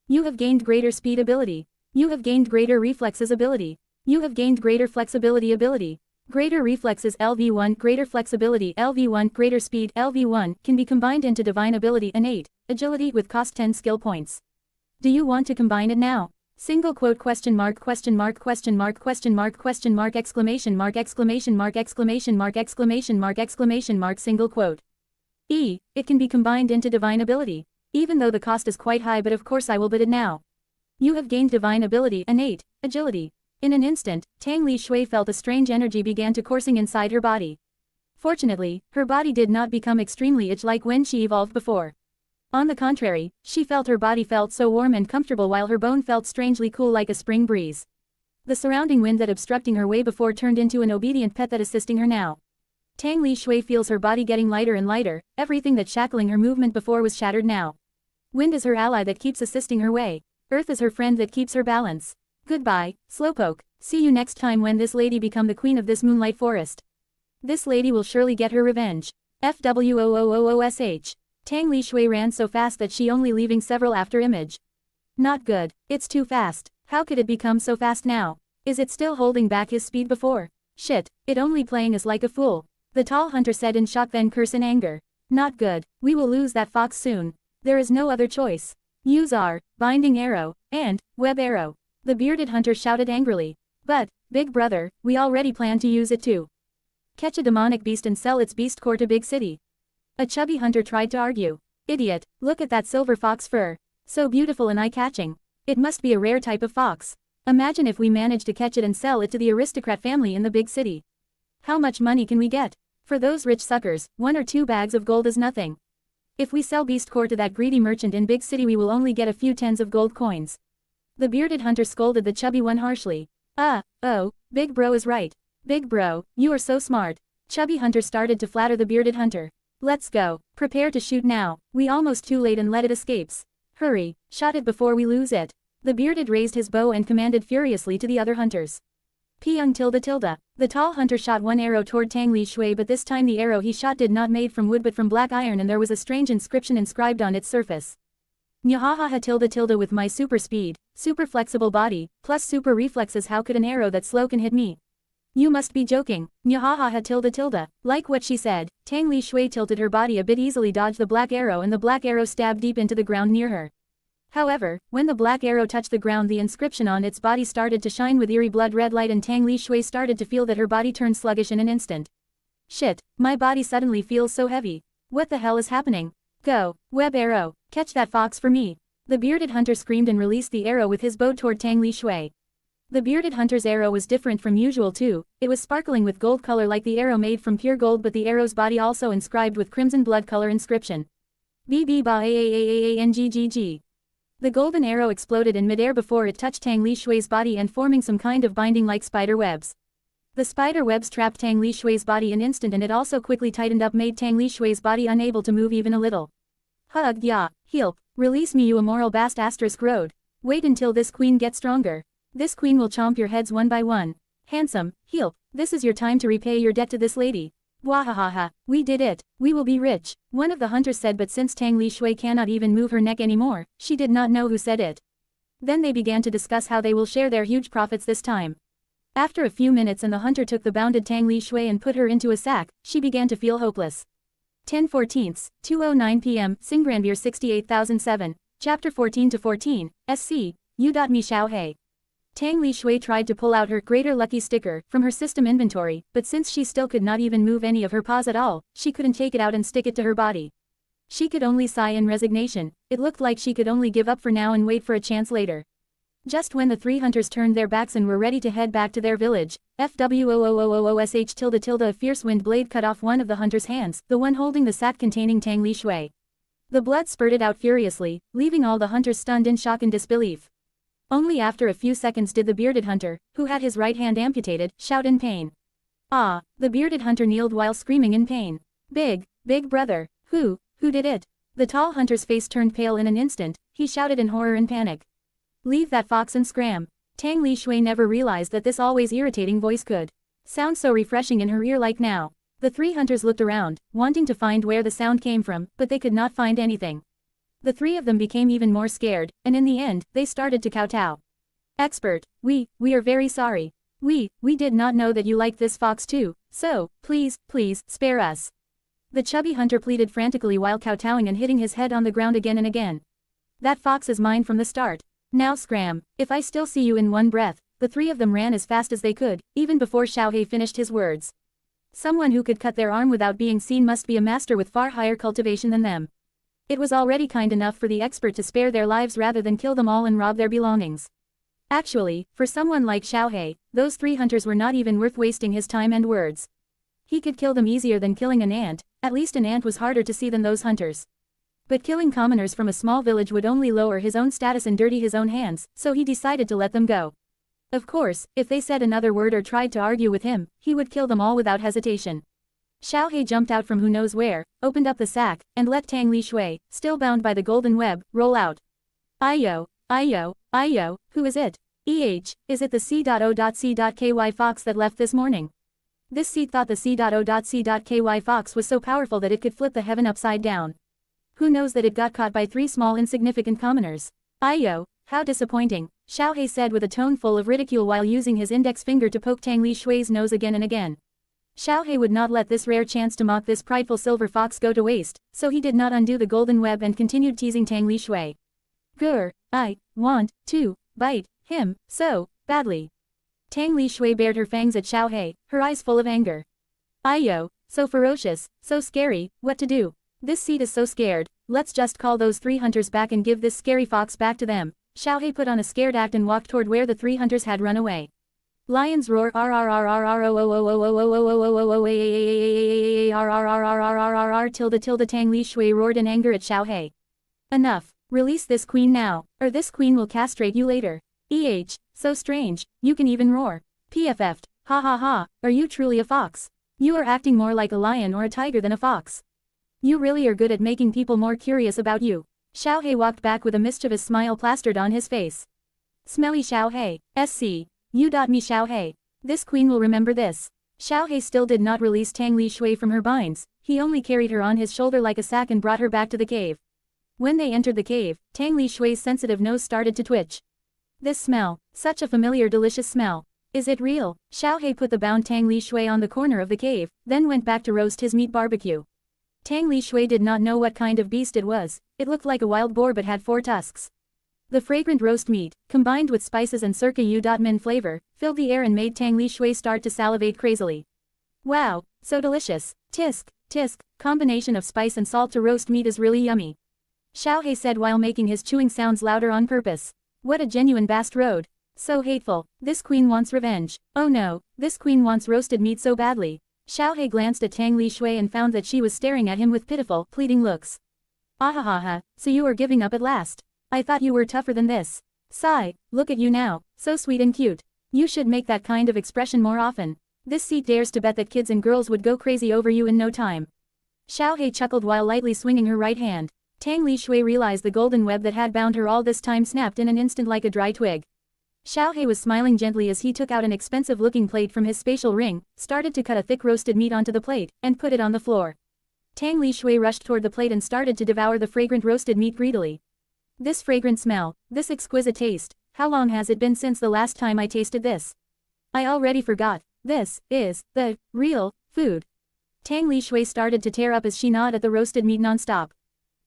You have gained greater speed ability. You have gained greater reflexes ability. You have gained greater flexibility ability. Greater reflexes LV1, greater flexibility LV1, greater speed LV1 can be combined into divine ability innate agility with cost 10 skill points. Do you want to combine it now? Single quote question mark question mark question mark question mark question mark exclamation mark exclamation mark exclamation mark exclamation mark exclamation mark single quote. It can be combined into divine ability. Even though the cost is quite high, but of course I will bid it now. You have gained divine ability innate agility. In an instant, Tang Li Xue felt a strange energy began to coursing inside her body. Fortunately, her body did not become extremely itch-like when she evolved before. On the contrary, she felt her body felt so warm and comfortable while her bone felt strangely cool like a spring breeze. The surrounding wind that obstructing her way before turned into an obedient pet that assisting her now. Tang Li Xue feels her body getting lighter and lighter, everything that shackling her movement before was shattered now. Wind is her ally that keeps assisting her way. Earth is her friend that keeps her balance. Goodbye, Slowpoke. See you next time when this lady become the queen of this moonlight forest. This lady will surely get her revenge. FWOOOOSH. Tang Li Xue ran so fast that she only leaving several after image. Not good. It's too fast. How could it become so fast now? Is it still holding back his speed before? Shit, it only playing us like a fool. The tall hunter said in shock, then curse in anger. Not good. We will lose that fox soon. There is no other choice. Use our binding arrow and web arrow. The bearded hunter shouted angrily. But, big brother, we already planned to use it too. Catch a demonic beast and sell its beast core to big city. A chubby hunter tried to argue. Idiot, look at that silver fox fur. So beautiful and eye-catching. It must be a rare type of fox. Imagine if we manage to catch it and sell it to the aristocrat family in the big city. How much money can we get? For those rich suckers, 1 or 2 bags of gold is nothing. If we sell beast core to that greedy merchant in big city, we will only get a few tens of gold coins. The bearded hunter scolded the chubby one harshly. Oh, big bro is right. Big bro, you are so smart. Chubby hunter started to flatter the bearded hunter. Let's go. Prepare to shoot now. We almost too late and let it escapes. Hurry, shot it before we lose it. The bearded raised his bow and commanded furiously to the other hunters. Pyong tilde tilde. The tall hunter shot one arrow toward Tang Li Xue, but this time the arrow he shot did not made from wood but from black iron, and there was a strange inscription inscribed on its surface. Nyahaha tilde tilde, with my super speed, super flexible body, plus super reflexes, how could an arrow that slow can hit me? You must be joking. Nyahaha tilde tilde. Like what she said, Tang Li Xue tilted her body a bit, easily dodged the black arrow, and the black arrow stabbed deep into the ground near her. However, when the black arrow touched the ground, the inscription on its body started to shine with eerie blood-red light, and Tang Li Xue started to feel that her body turned sluggish in an instant. Shit, my body suddenly feels so heavy. What the hell is happening? Go, web arrow, catch that fox for me. The bearded hunter screamed and released the arrow with his bow toward Tang Li Xue. The bearded hunter's arrow was different from usual too. It was sparkling with gold color like the arrow made from pure gold, but the arrow's body also inscribed with crimson blood color inscription. BB ba AAAANGGG. The golden arrow exploded in midair before it touched Tang Li Xue's body and forming some kind of binding like spider webs. The spider webs trapped Tang Li Xue's body an instant, and it also quickly tightened up, made Tang Li Xue's body unable to move even a little. Hug ya, help, release me, you immoral bast asterisk road. Wait until this queen gets stronger. This queen will chomp your heads one by one. Handsome, help, this is your time to repay your debt to this lady. Wahahaha, we did it, we will be rich, one of the hunters said, but since Tang Li Xue cannot even move her neck anymore, she did not know who said it. Then they began to discuss how they will share their huge profits this time. After a few minutes and the hunter took the bounded Tang Li Xue and put her into a sack, she began to feel hopeless. 10/14, 2:09 p.m. Singranbir 68007, Chapter 14-14, SC, U.Me Xiaoi. Tang Li Xue tried to pull out her Greater Lucky sticker from her system inventory, but since she still could not even move any of her paws at all, she couldn't take it out and stick it to her body. She could only sigh in resignation. It looked like she could only give up for now and wait for a chance later. Just when the three hunters turned their backs and were ready to head back to their village, FWOOOOOSH tilde tilde, a fierce wind blade cut off one of the hunters' hands, the one holding the sack containing Tang Li Xue. The blood spurted out furiously, leaving all the hunters stunned in shock and disbelief. Only after a few seconds did the bearded hunter, who had his right hand amputated, shout in pain. Ah, the bearded hunter kneeled while screaming in pain. Big brother, who did it? The tall hunter's face turned pale in an instant, he shouted in horror and panic. Leave that fox and scram. Tang Li Xue never realized that this always irritating voice could sound so refreshing in her ear like now. The three hunters looked around, wanting to find where the sound came from, but they could not find anything. The three of them became even more scared, and in the end, they started to kowtow. Expert, we are very sorry. We did not know that you liked this fox too, so, please, spare us. The chubby hunter pleaded frantically while kowtowing and hitting his head on the ground again and again. That fox is mine from the start. Now scram, if I still see you in one breath. The three of them ran as fast as they could, even before Xiaoi finished his words. Someone who could cut their arm without being seen must be a master with far higher cultivation than them. It was already kind enough for the expert to spare their lives rather than kill them all and rob their belongings. Actually, for someone like Xiaoi, those three hunters were not even worth wasting his time and words. He could kill them easier than killing an ant, at least an ant was harder to see than those hunters. But killing commoners from a small village would only lower his own status and dirty his own hands, so he decided to let them go. Of course, if they said another word or tried to argue with him, he would kill them all without hesitation. Xiaoi jumped out from who knows where, opened up the sack, and let Tang Li Xue, still bound by the golden web, roll out. Ayo, who is it? Is it the C.O.C.Ky fox that left this morning? This seed thought the C.O.C.Ky fox was so powerful that it could flip the heaven upside down. Who knows that it got caught by three small insignificant commoners? Ayo, how disappointing, Xiaoi said with a tone full of ridicule while using his index finger to poke Tang Li Xue's nose again and again. Xiaoi would not let this rare chance to mock this prideful silver fox go to waste, so he did not undo the golden web and continued teasing Tang Li Xue. Grr, I want to bite him so badly. Tang Li Xue bared her fangs at Xiaoi, her eyes full of anger. Ayo, so ferocious, so scary, what to do? This seed is so scared, let's just call those three hunters back and give this scary fox back to them. Xiaoi put on a scared act and walked toward where the three hunters had run away. Lions roar tilde Tang Li Xue roared in anger at Xiaoi. Enough, release this queen now, or this queen will castrate you later. So strange, you can even roar. PFF'd, ha ha ha, are you truly a fox? You are acting more like a lion or a tiger than a fox. You really are good at making people more curious about you. Xiaohei walked back with a mischievous smile plastered on his face. Smelly Xiaohei, SC. Me Xiaohei. This queen will remember this. Xiaohei still did not release Tang Li Xue from her binds, he only carried her on his shoulder like a sack and brought her back to the cave. When they entered the cave, Tang Li Xue's sensitive nose started to twitch. This smell, such a familiar delicious smell. Is it real? Xiaohei put the bound Tang Li Xue on the corner of the cave, then went back to roast his meat barbecue. Tang Li Xue did not know what kind of beast it was, it looked like a wild boar but had 4 tusks. The fragrant roast meat, combined with spices and circa min flavor, filled the air and made Tang Li Xue start to salivate crazily. Wow, so delicious, tisk, combination of spice and salt to roast meat is really yummy. Xiaohei said while making his chewing sounds louder on purpose. What a genuine bast road. So hateful, this queen wants revenge. Oh no, this queen wants roasted meat so badly. Xiaohei glanced at Tang Li Xue and found that she was staring at him with pitiful, pleading looks. Ahahaha, so you are giving up at last. I thought you were tougher than this. Sigh, look at you now, so sweet and cute. You should make that kind of expression more often. This seat dares to bet that kids and girls would go crazy over you in no time. Xiaohei chuckled while lightly swinging her right hand. Tang Li Xue realized the golden web that had bound her all this time snapped in an instant like a dry twig. Xiaohei was smiling gently as he took out an expensive-looking plate from his spatial ring, started to cut a thick roasted meat onto the plate, and put it on the floor. Tang Li Xue rushed toward the plate and started to devour the fragrant roasted meat greedily. This fragrant smell, this exquisite taste, how long has it been since the last time I tasted this? I already forgot, this is the real food. Tang Li Xue started to tear up as she gnawed at the roasted meat non-stop.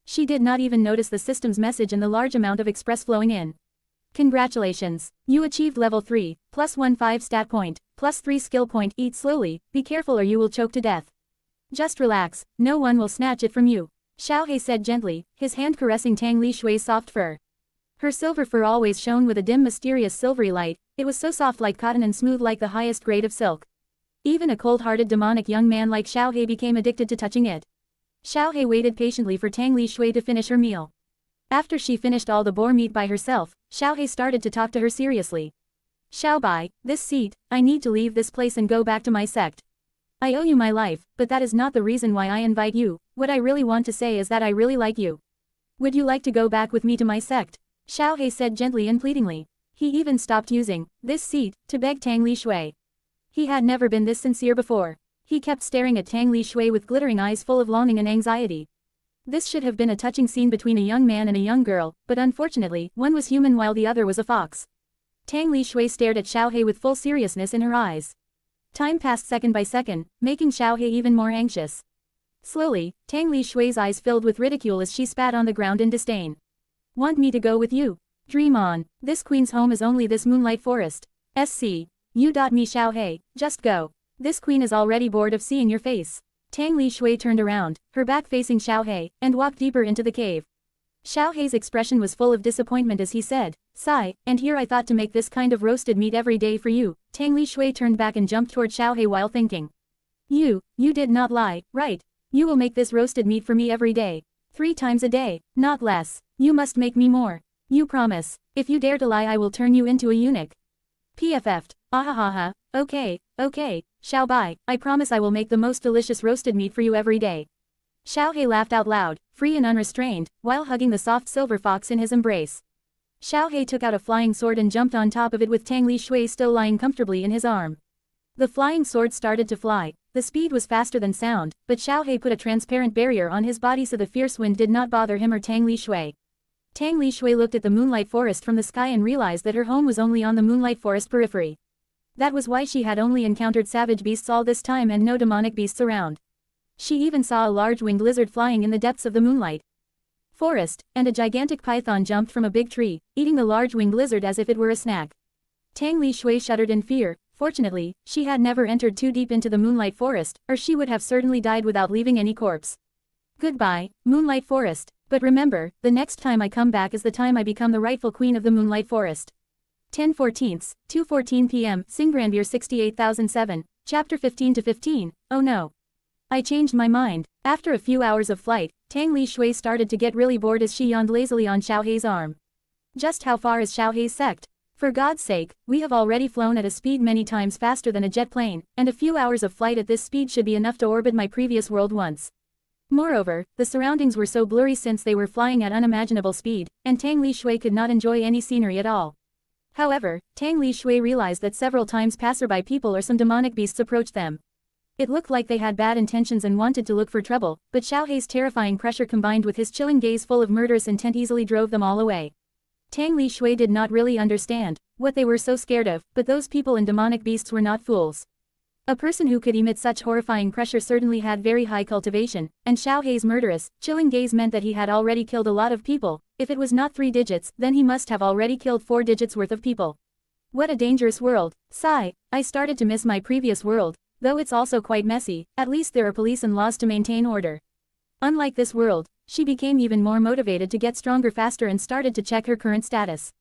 She did not even notice the system's message and the large amount of express flowing in. Congratulations, you achieved level 3, plus 1 stat point, plus 3 skill point. Eat slowly, be careful or you will choke to death. Just relax, no one will snatch it from you. Xiaohei said gently, his hand caressing Tang Li Xue's soft fur. Her silver fur always shone with a dim mysterious silvery light, it was so soft like cotton and smooth like the highest grade of silk. Even a cold-hearted demonic young man like Xiaohei became addicted to touching it. Xiaohei waited patiently for Tang Li Xue to finish her meal. After she finished all the boar meat by herself, Xiaohei started to talk to her seriously. Xiaobai, this seat, I need to leave this place and go back to my sect. I owe you my life, but that is not the reason why I invite you, what I really want to say is that I really like you. Would you like to go back with me to my sect? Xiaohei said gently and pleadingly. He even stopped using this seat to beg Tang Li Xue. He had never been this sincere before. He kept staring at Tang Li Xue with glittering eyes full of longing and anxiety. This should have been a touching scene between a young man and a young girl, but unfortunately, one was human while the other was a fox. Tang Li Xue stared at Xiaohei with full seriousness in her eyes. Time passed second by second, making Xiaohei even more anxious. Slowly, Tang Li Xue's eyes filled with ridicule as she spat on the ground in disdain. Want me to go with you? Dream on, this queen's home is only this moonlight forest. SC. Me Xiaohei, just go. This queen is already bored of seeing your face. Tang Li Xue turned around, her back facing Xiaohei, and walked deeper into the cave. Xiaohei's expression was full of disappointment as he said, sigh, and here I thought to make this kind of roasted meat every day for you. Tang Li Xue turned back and jumped toward Xiaohei while thinking. You did not lie, right? You will make this roasted meat for me every day. 3 times a day, not less. You must make me more. You promise. If you dare to lie I will turn you into a eunuch. PFF'd. Ahahaha, okay, Xiaobai, I promise I will make the most delicious roasted meat for you every day. Xiaohei laughed out loud, free and unrestrained, while hugging the soft silver fox in his embrace. Xiaohei took out a flying sword and jumped on top of it with Tang Li Xue still lying comfortably in his arm. The flying sword started to fly, the speed was faster than sound, but Xiaohei put a transparent barrier on his body so the fierce wind did not bother him or Tang Li Xue. Tang Li Xue looked at the moonlight forest from the sky and realized that her home was only on the moonlight forest periphery. That was why she had only encountered savage beasts all this time and no demonic beasts around. She even saw a large winged lizard flying in the depths of the moonlight forest, and a gigantic python jumped from a big tree, eating the large winged lizard as if it were a snack. Tang Li Xue shuddered in fear. Fortunately, she had never entered too deep into the moonlight forest, or she would have certainly died without leaving any corpse. Goodbye, moonlight forest, but remember, the next time I come back is the time I become the rightful queen of the moonlight forest. 10/14, 2:14 p.m. Singrandbeer 68007, Chapter 15-15, oh no. I changed my mind. After a few hours of flight, Tang Li Xue started to get really bored as she yawned lazily on Xiaohei's arm. Just how far is Xiaohei's sect? For God's sake, we have already flown at a speed many times faster than a jet plane, and a few hours of flight at this speed should be enough to orbit my previous world once. Moreover, the surroundings were so blurry since they were flying at unimaginable speed, and Tang Li Xue could not enjoy any scenery at all. However, Tang Li Xue realized that several times passerby people or some demonic beasts approached them. It looked like they had bad intentions and wanted to look for trouble, but Xiaoi's terrifying pressure combined with his chilling gaze full of murderous intent easily drove them all away. Tang Li Xue did not really understand what they were so scared of, but those people and demonic beasts were not fools. A person who could emit such horrifying pressure certainly had very high cultivation, and Xiaoi's murderous, chilling gaze meant that he had already killed a lot of people. If it was not 3 digits, then he must have already killed 4 digits worth of people. What a dangerous world. Sigh, I started to miss my previous world, though it's also quite messy. At least there are police and laws to maintain order. Unlike this world, she became even more motivated to get stronger faster and started to check her current status.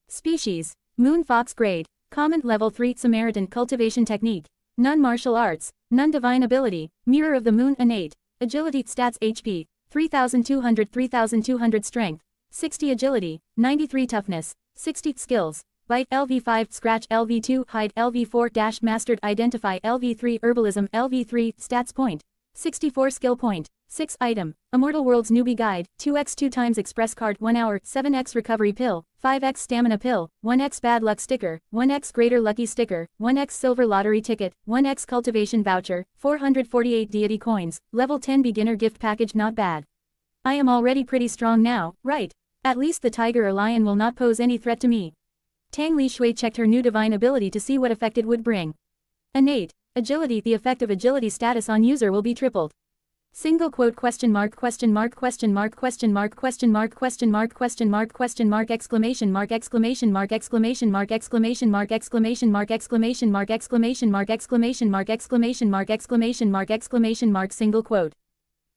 Species: Moon Fox Grade, Common Level 3 Samaritan Cultivation Technique, None Martial Arts, None Divine Ability, Mirror of the Moon Innate, Agility Stats HP, 3200 Strength, 60 Agility, 93 Toughness, 60 Skills, Bite LV5 Scratch LV2 Hide LV4 Dash Mastered Identify LV3 Herbalism LV3 Stats Point, 64 Skill Point, 6 Item, Immortal World's Newbie Guide, 2x 2 times Express Card 1 hour, 7x Recovery Pill, 5x Stamina Pill, 1x Bad Luck Sticker, 1x Greater Lucky Sticker, 1x Silver Lottery Ticket, 1x Cultivation Voucher, 448 Deity Coins, Level 10 Beginner Gift Package. Not bad. I am already pretty strong now, right? At least the tiger or lion will not pose any threat to me. Tang Li Xue checked her new divine ability to see what effect it would bring. Innate Agility. The effect of agility status on user will be tripled. Single quote question mark question mark question mark question mark question mark question mark question mark question mark exclamation mark exclamation mark exclamation mark exclamation mark exclamation mark exclamation mark exclamation mark exclamation mark exclamation mark exclamation mark exclamation mark single quote.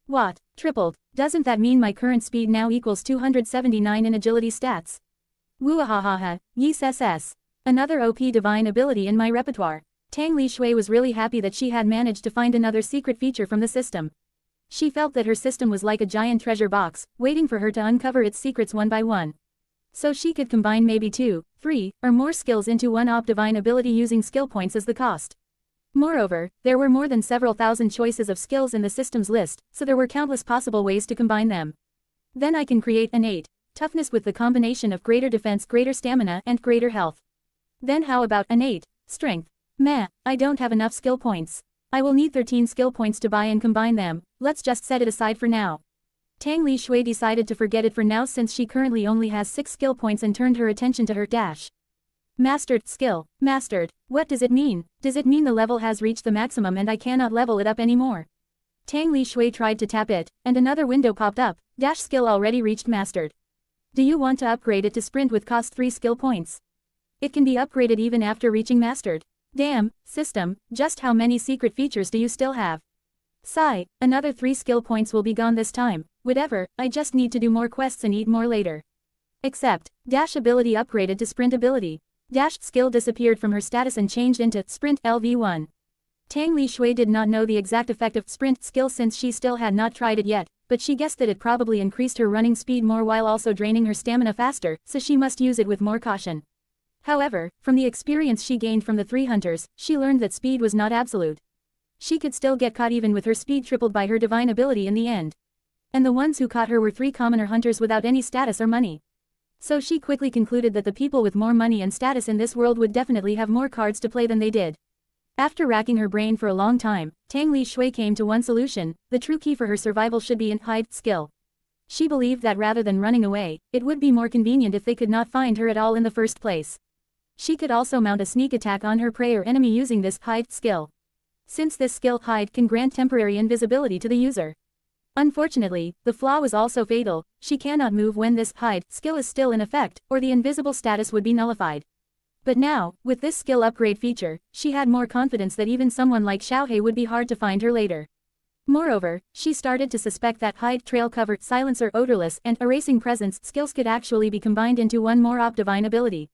What? Tripled? Doesn't that mean my current speed now equals 279 in agility stats? Wooahahaha, yes ss. Another OP divine ability in my repertoire. Tang Li Xue was really happy that she had managed to find another secret feature from the system. She felt that her system was like a giant treasure box, waiting for her to uncover its secrets one by one. So she could combine maybe 2, 3, or more skills into one OP divine ability using skill points as the cost. Moreover, there were more than several thousand choices of skills in the system's list, so there were countless possible ways to combine them. Then I can create innate toughness with the combination of greater defense, greater stamina, and greater health. Then how about innate strength? Meh, I don't have enough skill points. I will need 13 skill points to buy and combine them. Let's just set it aside for now. Tang Li Xue decided to forget it for now since she currently only has 6 skill points and turned her attention to her dash. Mastered skill. Mastered. What does it mean? Does it mean the level has reached the maximum and I cannot level it up anymore? Tang Li Xue tried to tap it, and another window popped up. Dash skill already reached mastered. Do you want to upgrade it to sprint with cost 3 skill points? It can be upgraded even after reaching mastered. Damn, system, just how many secret features do you still have? Sigh, another 3 skill points will be gone this time. Whatever, I just need to do more quests and eat more later. Except, dash ability upgraded to sprint ability. Dash skill disappeared from her status and changed into sprint LV1. Tang Li Xue did not know the exact effect of sprint skill since she still had not tried it yet, but she guessed that it probably increased her running speed more while also draining her stamina faster, so she must use it with more caution. However, from the experience she gained from the 3 hunters, she learned that speed was not absolute. She could still get caught even with her speed tripled by her divine ability in the end. And the ones who caught her were 3 commoner hunters without any status or money. So she quickly concluded that the people with more money and status in this world would definitely have more cards to play than they did. After racking her brain for a long time, Tang Li Xue came to one solution: the true key for her survival should be in hide skill. She believed that rather than running away, it would be more convenient if they could not find her at all in the first place. She could also mount a sneak attack on her prey or enemy using this hide skill. Since this skill hide can grant temporary invisibility to the user. Unfortunately, the flaw was also fatal: she cannot move when this hide skill is still in effect, or the invisible status would be nullified. But now, with this skill upgrade feature, she had more confidence that even someone like Xiaoi would be hard to find her later. Moreover, she started to suspect that hide, trail cover, silencer, odorless, and erasing presence skills could actually be combined into one more OP divine ability.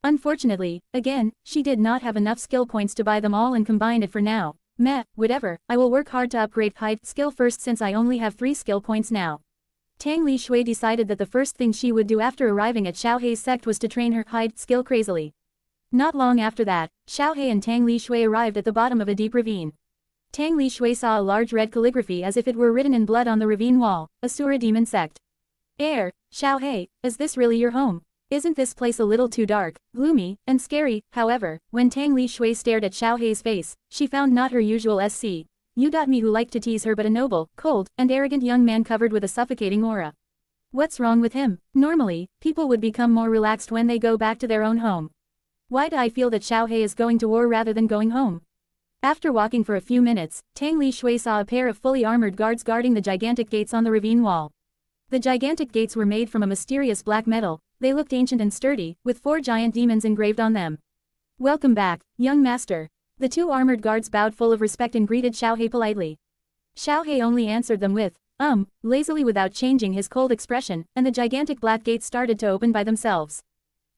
Unfortunately, again, she did not have enough skill points to buy them all and combine it for now. Meh, whatever, I will work hard to upgrade hide skill first since I only have 3 skill points now. Tang Li Xue decided that the first thing she would do after arriving at Xiaoi's sect was to train her hide skill crazily. Not long after that, Xiaoi and Tang Li Xue arrived at the bottom of a deep ravine. Tang Li Xue saw a large red calligraphy as if it were written in blood on the ravine wall, Assura Demon Sect. Xiaoi, is this really your home? Isn't this place a little too dark, gloomy, and scary? However, when Tang Li Xue stared at Xiaohei's face, she found not her usual me who liked to tease her but a noble, cold, and arrogant young man covered with a suffocating aura. What's wrong with him? Normally, people would become more relaxed when they go back to their own home. Why do I feel that Xiaohei is going to war rather than going home? After walking for a few minutes, Tang Li Xue saw a pair of fully armored guards guarding the gigantic gates on the ravine wall. The gigantic gates were made from a mysterious black metal. They looked ancient and sturdy, with 4 giant demons engraved on them. Welcome back, young master. The 2 armored guards bowed full of respect and greeted Xiaohei politely. Xiaohei only answered them with, lazily without changing his cold expression, and the gigantic black gates started to open by themselves.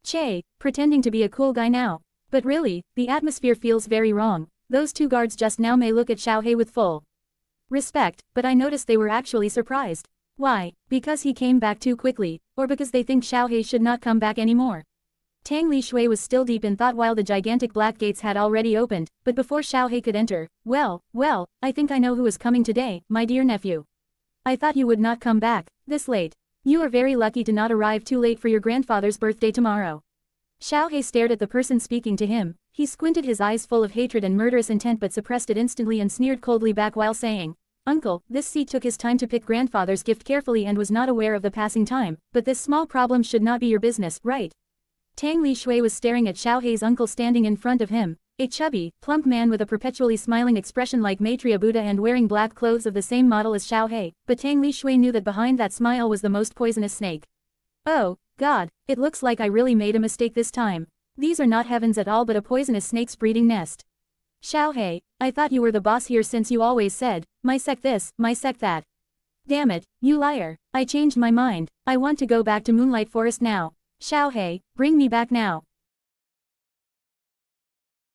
Che, pretending to be a cool guy now. But really, the atmosphere feels very wrong. Those 2 guards just now may look at Xiaohei with full respect, but I noticed they were actually surprised. Why? Because he came back too quickly, or because they think Xiaohei should not come back anymore? Tang Li Xue was still deep in thought while the gigantic black gates had already opened, but before Xiaohei could enter, well, I think I know who is coming today, my dear nephew. I thought you would not come back, this late. You are very lucky to not arrive too late for your grandfather's birthday tomorrow. Xiaohei stared at the person speaking to him. He squinted his eyes full of hatred and murderous intent but suppressed it instantly and sneered coldly back while saying, Uncle, this seat took his time to pick grandfather's gift carefully and was not aware of the passing time, but this small problem should not be your business, right? Tang Li Xue was staring at Xiaohei's uncle standing in front of him, a chubby, plump man with a perpetually smiling expression like Maitreya Buddha and wearing black clothes of the same model as Xiaohei, but Tang Li Xue knew that behind that smile was the most poisonous snake. Oh, God, it looks like I really made a mistake this time. These are not heavens at all but a poisonous snake's breeding nest. Xiaohei, I thought you were the boss here since you always said, my sect this, my sect that. Damn it, you liar, I changed my mind, I want to go back to Moonlight Forest now. Xiaohei, bring me back now.